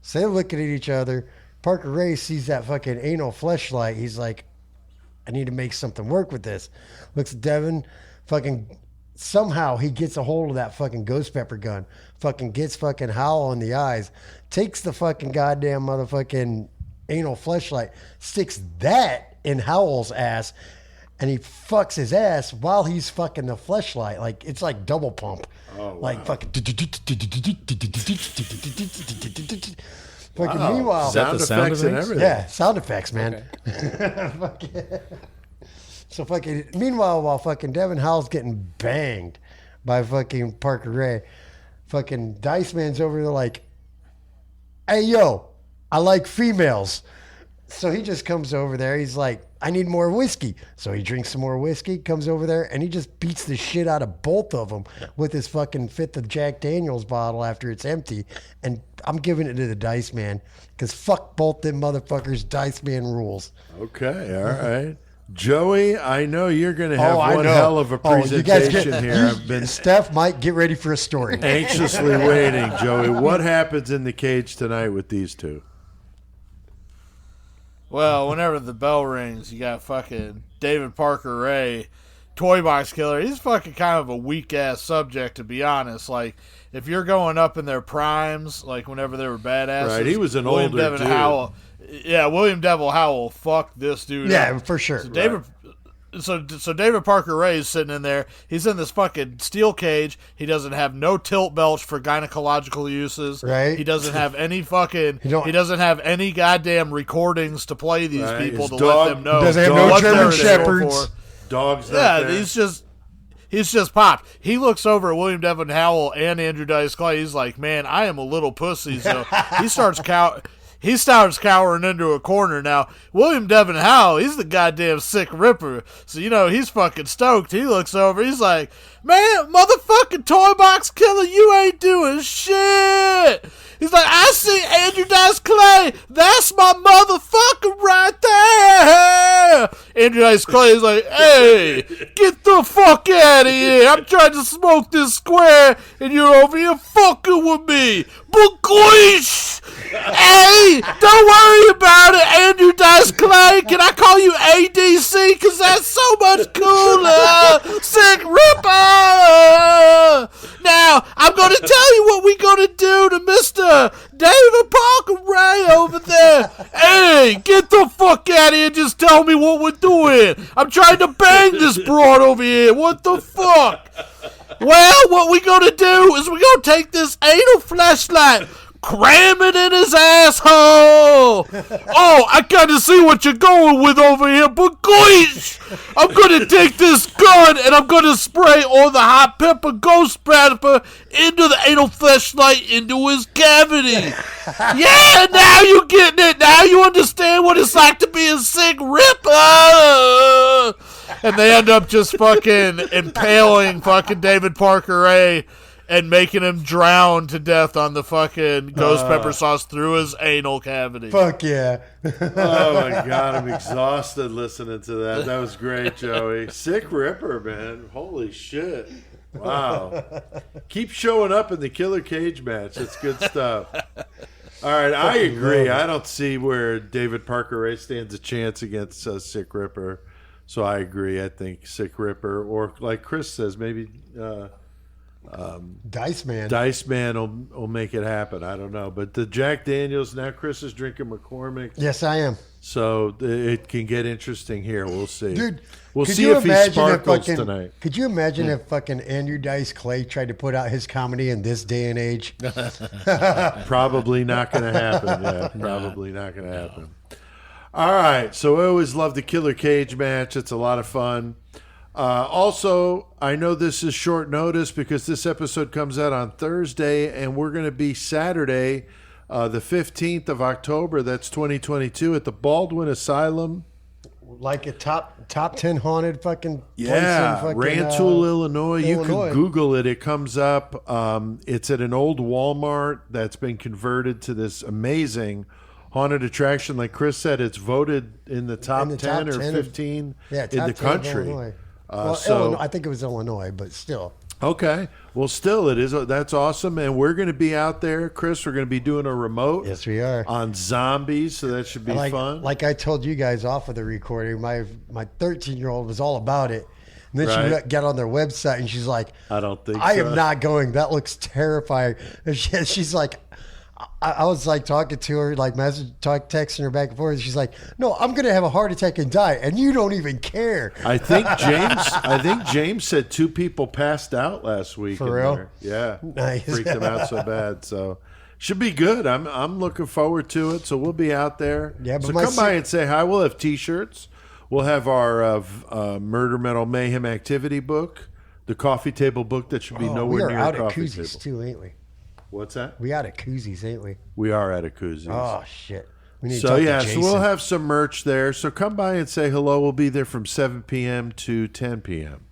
So they're looking at each other. Parker Ray sees that fucking anal fleshlight. He's like, I need to make something work with this. Looks at Devin, fucking somehow he gets a hold of that fucking ghost pepper gun. Fucking gets fucking Howell in the eyes. Takes the fucking goddamn motherfucking anal fleshlight. Sticks that in Howell's ass. And he fucks his ass while he's fucking the fleshlight. Like, it's like double pump. Oh, wow. Like, fucking... Fucking Wow. meanwhile... Is that the sound effects and effects? everything. Yeah, sound effects, man. So fucking... Meanwhile, while fucking Devin Howell's getting banged by fucking Parker Ray, fucking Dice Man's over there like, hey, yo, I like females. So he just comes over there. He's like, I need more whiskey. So he drinks some more whiskey, comes over there, and he just beats the shit out of both of them with his fucking 5th of Jack Daniels bottle after it's empty. And I'm giving it to the Dice Man because fuck both them motherfuckers. Dice Man rules. Okay, all right. Joey, I know you're going to have I one know. hell of a You guys presentation here. I've been Steph, Mike, get ready for a story. anxiously waiting, Joey. What happens in the cage tonight with these two? Well, whenever the bell rings, you got fucking David Parker Ray, Toy Box Killer. He's fucking kind of a weak-ass subject, to be honest. Like, if you're going up in their primes, like whenever they were badasses. Right, he was an William older Devin dude. Howell. Yeah, William Devil Howell fucked this dude Yeah, up. for sure. So David Parker Ray is sitting in there. He's in this fucking steel cage. He doesn't have no tilt belch for gynecological uses. Right. He doesn't have any fucking. He don't- He doesn't have any goddamn recordings to play these Right. people His to dog let them know. doesn't have no what German they're there shepherds. for. Dogs. Yeah, out there. He's just popped. He looks over at William Devin Howell and Andrew Dice Clay. He's like, man, I am a little pussy. So he starts cowering into a corner. Now, William Devin Howell, he's the goddamn sick ripper. So, he's fucking stoked. He looks over. He's like, man, motherfucking Toy Box Killer, you ain't doing shit. He's like, I see Andrew Dice Clay. That's my motherfucker right there. Andrew Dice Clay is like, hey, get the fuck out of here. I'm trying to smoke this square, and you're over here fucking with me. Bugoish. Hey, don't worry about it, Andrew Dice Clay. Can I call you ADC? Because that's so much cooler. Sick Ripper. Now, I'm going to tell you what we're going to do to Mr. David Parker Ray over there. Hey, get the fuck out of here. Just tell me what we're doing. I'm trying to bang this broad over here. What the fuck? Well, what we're going to do is we're going to take this anal flashlight, cram it in his asshole. Oh, I kind of see what you're going with over here, but gosh, I'm going to take this gun and I'm going to spray all the hot pepper, ghost pepper into the anal flashlight into his cavity. Yeah, now you're getting it. Now you understand what it's like to be a sick ripper. And they end up just fucking impaling fucking David Parker Ray and making him drown to death on the fucking ghost pepper sauce through his anal cavity. Fuck yeah. Oh my God, I'm exhausted listening to that. That was great, Joey. Sick Ripper, man. Holy shit. Wow. Keep showing up in the Killer Cage match. That's good stuff. All right, I agree. I don't see where David Parker Ray stands a chance against Sick Ripper. So I agree. I think Sick Ripper, or like Chris says, maybe Dice Man. Dice Man will make it happen. I don't know. But the Jack Daniels, now Chris is drinking McCormick. Yes, I am. So it can get interesting here. We'll see. Dude, we'll see if he sparkles tonight. Could you imagine if fucking Andrew Dice Clay tried to put out his comedy in this day and age? Probably not going to happen. Yeah, probably not going to happen. All right. So I always love the Killer Cage match. It's a lot of fun. Also, I know this is short notice because this episode comes out on Thursday, and we're going to be Saturday, the 15th of October. That's 2022 at the Baldwin Asylum. Like a top 10 haunted fucking place in fucking, Rantoul, Illinois. You can Google it. It comes up. It's at an old Walmart that's been converted to this amazing haunted attraction. Like Chris said, it's voted in the top 10 or 15 in the country. Illinois, I think it was Illinois, but still. Okay. Well, still, it is. That's awesome. And we're going to be out there, Chris. We're going to be doing a remote. Yes, we are. On zombies, so that should be fun. Like I told you guys off of the recording, my 13-year-old was all about it. And then she got on their website, and she's like, I don't think I am not going. That looks terrifying. And she's like, I was like talking to her, like texting her back and forth. She's like, "No, I'm going to have a heart attack and die, and you don't even care." I think James said 2 people passed out last week. For real? There. Yeah, nice. Freaked them out so bad. So should be good. I'm looking forward to it. So we'll be out there. Yeah, but so come by and say hi. We'll have T-shirts. We'll have our Murder Metal Mayhem activity book, the coffee table book that should be nowhere near a coffee table. We are out at Koozies too, ain't we? What's that? We out at Koozies, ain't we? We are at a Koozies. Oh, shit. We need to talk to Jason. So we'll have some merch there. So come by and say hello. We'll be there from 7 p.m. to 10 p.m.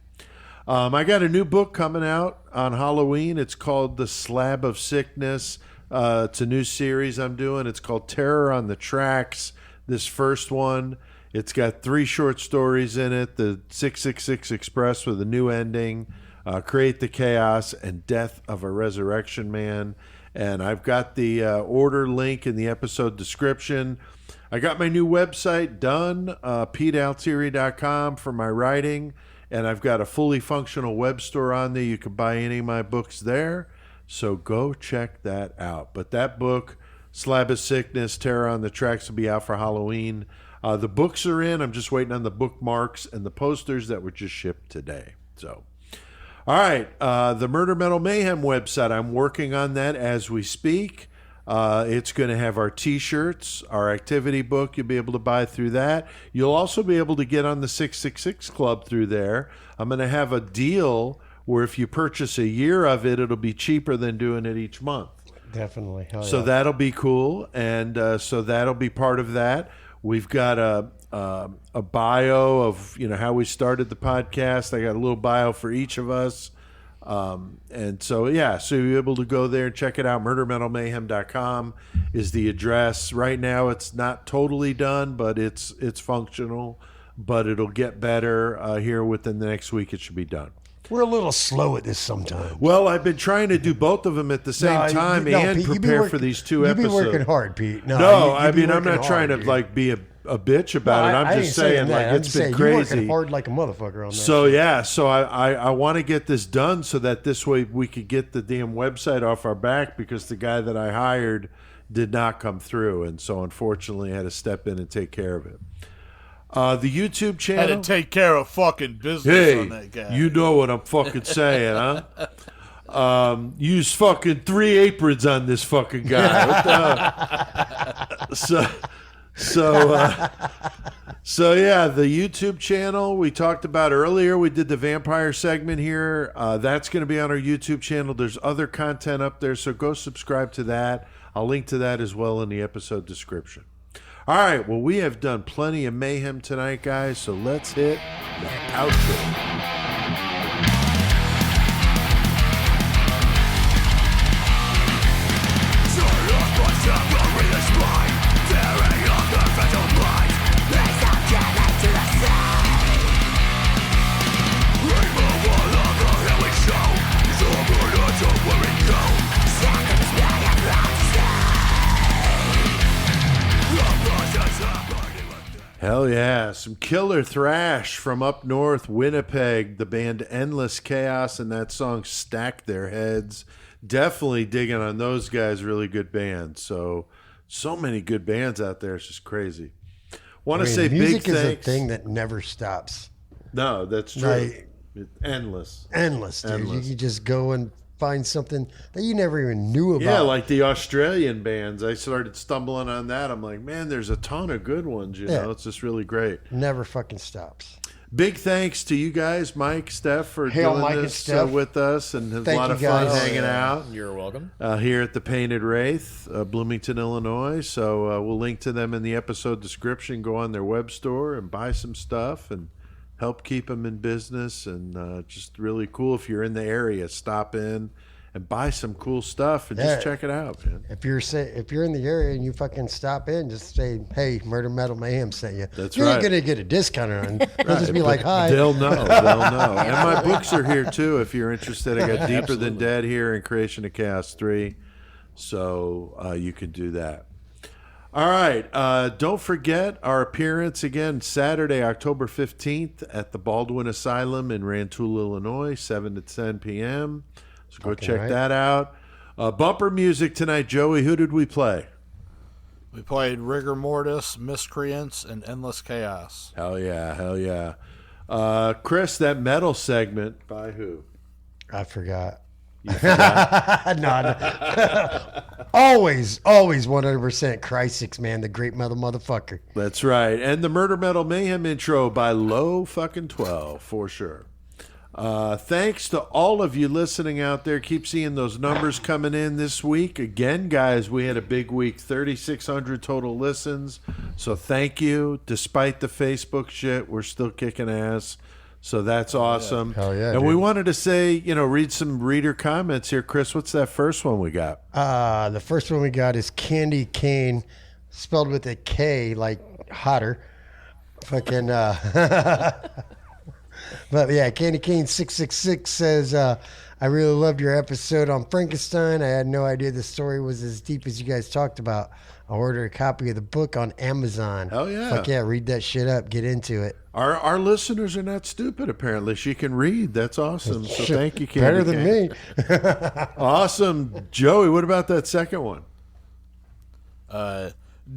I got a new book coming out on Halloween. It's called The Slab of Sickness. It's a new series I'm doing. It's called Terror on the Tracks. This first one, it's got 3 short stories in it. The 666 Express with a new ending. Create the Chaos, and Death of a Resurrection Man. And I've got the order link in the episode description. I got my new website done, PeteAltieri.com, for my writing. And I've got a fully functional web store on there. You can buy any of my books there. So go check that out. But that book, Slab of Sickness, Terror on the Tracks, will be out for Halloween. The books are in. I'm just waiting on the bookmarks and the posters that were just shipped today. So... all right, the Murder Metal Mayhem website, I'm working on that as we speak. It's going to have our T-shirts, our activity book. You'll be able to buy through that. You'll also be able to get on the 666 Club through there. I'm going to have a deal where if you purchase a year of it, it'll be cheaper than doing it each month. Definitely. So that'll be cool, and so that'll be part of that. We've got a bio of how we started the podcast. I got a little bio for each of us. And so you're able to go there and check it out. MurderMetalMayhem.com is the address. Right now it's not totally done, but it's functional, but it'll get better here within the next week. It should be done. We're a little slow at this sometimes. Well, I've been trying to do both of them at the same time and Pete, prepare for these two episodes. You've been working hard, Pete. I'm not trying to be a bitch about it. I'm just saying it's been crazy. You're working hard like a motherfucker on that. So I want to get this done so that this way we could get the damn website off our back, because the guy that I hired did not come through, and so unfortunately I had to step in and take care of it. The YouTube channel. Had to take care of fucking business on that guy. You know what I'm fucking saying, huh? Use fucking 3 aprons on this fucking guy. What the? So the YouTube channel we talked about earlier. We did the vampire segment here. That's going to be on our YouTube channel. There's other content up there, so go subscribe to that. I'll link to that as well in the episode description. All right, well, we have done plenty of mayhem tonight, guys, so let's hit the outro. Hell yeah, some killer thrash from up north, Winnipeg, the band Endless Chaos, and that song Stack Their Heads. Definitely digging on those guys, really good bands. So many good bands out there, it's just crazy. Want to say big thanks. Music is a thing that never stops. No, that's true. It's endless. Endless, dude. You can just go and find something that you never even knew about. Yeah, like the Australian bands. I started stumbling on that. I'm like, man, there's a ton of good ones, you know. It's just really great. Never fucking stops. Big thanks to you guys, Mike, Steph, for doing this with us, and a lot of fun hanging out. You're welcome. Here at the Painted Wraith, Bloomington, Illinois. So we'll link to them in the episode description. Go on their web store and buy some stuff and help keep them in business, and just really cool. If you're in the area, stop in and buy some cool stuff and just check it out, man. If you're in the area and you fucking stop in, just say, "Hey, Murder Metal Mayhem sent you." That's You're right. not gonna get a discount on. They'll just be like, "Hi." They'll know. And my books are here too. If you're interested, I got Deeper Than Dead here and Creation of Chaos 3, so you can do that. All right. Don't forget our appearance again Saturday, October 15th at the Baldwin Asylum in Rantoul, Illinois, 7 to 10 p.m. So go check that out. Bumper music tonight, Joey. Who did we play? We played Rigor Mortis, Miscreants, and Endless Chaos. Hell yeah. Chris, that metal segment by who? I forgot. You forgot? No. Always 100% Chrysix, man, the great metal motherfucker. That's right. And the Murder Metal Mayhem intro by Low fucking 12 for sure. Thanks to all of you listening out there. Keep seeing those numbers coming in this week. Again, guys, we had a big week, 3,600 total listens. So thank you. Despite the Facebook shit, we're still kicking ass. So that's awesome. Hell yeah, and dude. we wanted to say, read some reader comments here. Chris, what's that first one we got? The first one we got is Candy Cane, spelled with a K, like hotter. Fucking, but yeah, Candy Cane 666 says, I really loved your episode on Frankenstein. I had no idea the story was as deep as you guys talked about. I ordered a copy of the book on Amazon. Hell yeah. Fuck yeah, read that shit up. Get into it. Our listeners are not stupid, apparently. She can read. That's awesome. So thank you, Candy. Better than me. Awesome. Joey, what about that second one?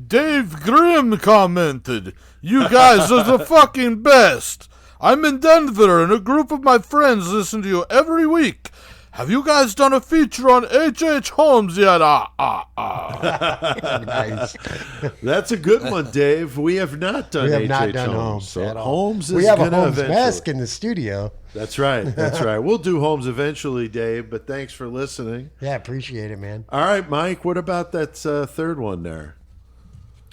Dave Grimm commented, "You guys are the fucking best. I'm in Denver, and a group of my friends listen to you every week. have you guys done a feature on H.H. Holmes yet? Nice. That's a good one, Dave. We have not done H.H. Holmes. So at all. Holmes is we have a gonna Holmes eventually. mask in the studio. That's right. That's right. We'll do Holmes eventually, Dave, but thanks for listening. Yeah, appreciate it, man. All right, Mike, what about that third one there?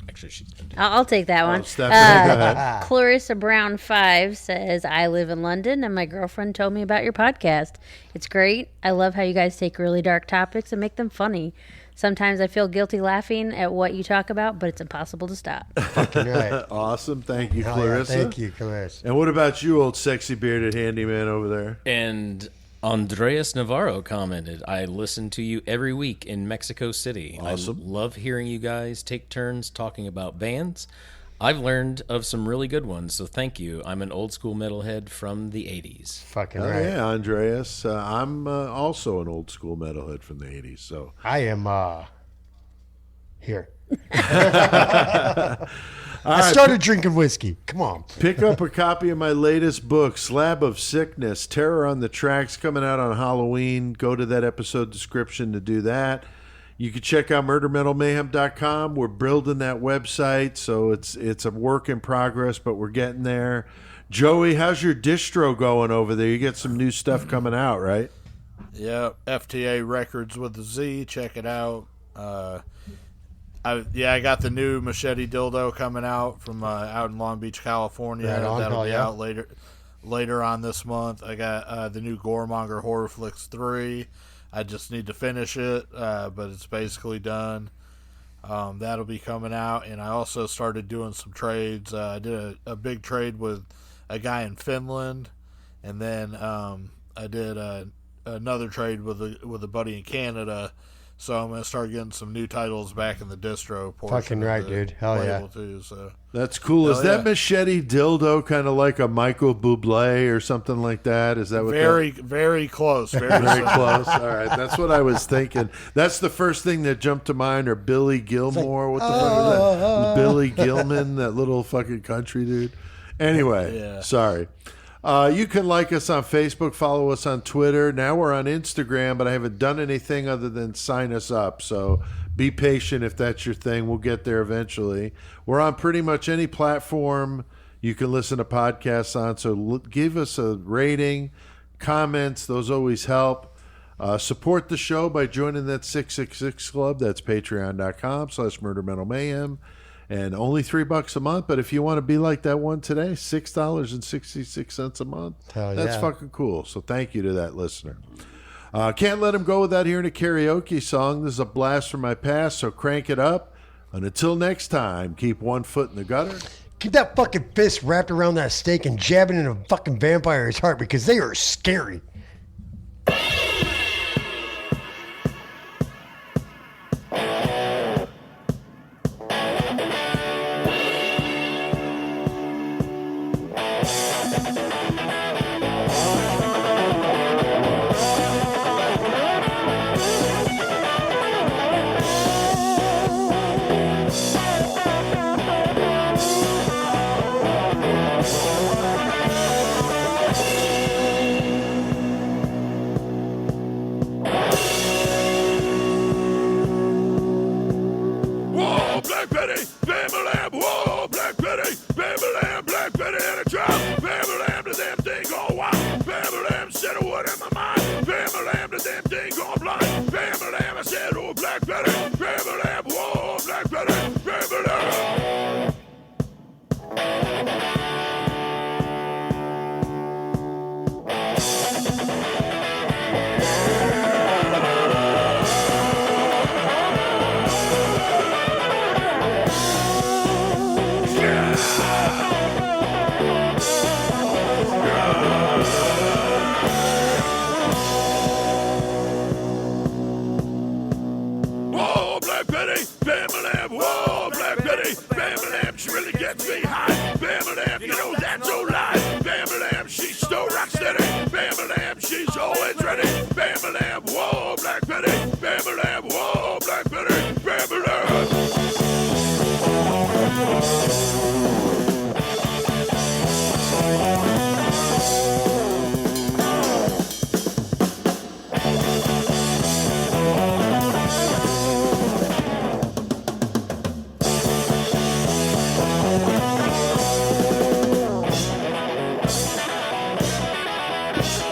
Actually, she's I'll take that one. Stephanie, go ahead. Clarissa Brown 5 says, I live in London and my girlfriend told me about your podcast. It's great. I love how you guys take really dark topics and make them funny. Sometimes I feel guilty laughing at what you talk about, but it's impossible to stop. Fucking right. Awesome. Thank you, Oh, Clarissa. yeah, thank you, Clarissa. And what about you, old sexy bearded handyman over there? And Andreas Navarro commented, I listen to you every week in Mexico City. Awesome. I love hearing you guys take turns talking about bands. I've learned of some really good ones, so thank you. I'm an old school metalhead from the 80s. Fucking Oh, right. yeah, Andreas. I'm also an old school metalhead from the 80s. So I am here. I started drinking whiskey. Come on. pick up a copy of my latest book, Slab of Sickness, Terror on the Tracks, coming out on Halloween. Go to that episode description to do that. You can check out murdermetalmayhem.com. We're building that website, so it's a work in progress, but we're getting there. Joey, how's your distro going over there? You get some new stuff coming out, right? Yeah, FTA Records with a Z. Check it out. I got the new Machete Dildo coming out from out in Long Beach, California. Right on, That'll be yeah. out later on this month. I got the new Goremonger Horror Flicks 3. I just need to finish it, but it's basically done. That'll be coming out, and I also started doing some trades. I did a big trade with a guy in Finland, and then I did another trade with a buddy in Canada. So I'm gonna start getting some new titles back in the distro portion. Fucking right, of the dude. Hell yeah. label too, so. That's cool. Is Hell that yeah. Machete Dildo kind of like a Michael Bublé or something like that? Is that what Very close. Very Very close. All right, that's what I was thinking. That's the first thing that jumped to mind. Or Billy Gilmore. What the fuck was that? Billy Gilman, that little fucking country dude. Anyway, Yeah. sorry. You can like us on Facebook, follow us on Twitter. Now we're on Instagram, but I haven't done anything other than sign us up. So be patient if that's your thing. We'll get there eventually. We're on pretty much any platform you can listen to podcasts on. So give us a rating, comments. Those always help. Support the show by joining that 666 Club. That's patreon.com/murdermetalmayhem. And only $3 a month. But if you want to be like that one today, $6.66 a month. Hell That's yeah. fucking cool. So thank you to that listener. Can't let him go without hearing a karaoke song. This is a blast from my past, so crank it up. And until next time, keep one foot in the gutter. Keep that fucking fist wrapped around that stake and jabbing in a fucking vampire's heart because they are scary. Whoa, Black Betty, Bammy Lamb, whoa, Black Betty, Bammy Lamb, Black Betty in a trap. Bammy Lamb, the damn thing go wild. Bammy Lamb said a word in my mind. Bammy Lamb, the damn thing gone blind. Bammy Lamb, I said, oh, Black Betty, Bammy Lamb, whoa, Black Betty, Bammy Lamb. Whoa, Black Betty, Bammy Lamb, whoa, Black Betty, Bammy Lamb, she really gets me high. Bammy Lamb, you know that's no lie. Bammy Lamb, she's so rock steady. Bammy Lamb, she's always ready. Bammy Lamb, whoa, Black Betty, Bammy Lamb, whoa, Black Betty, Bammy Lamb. Peace.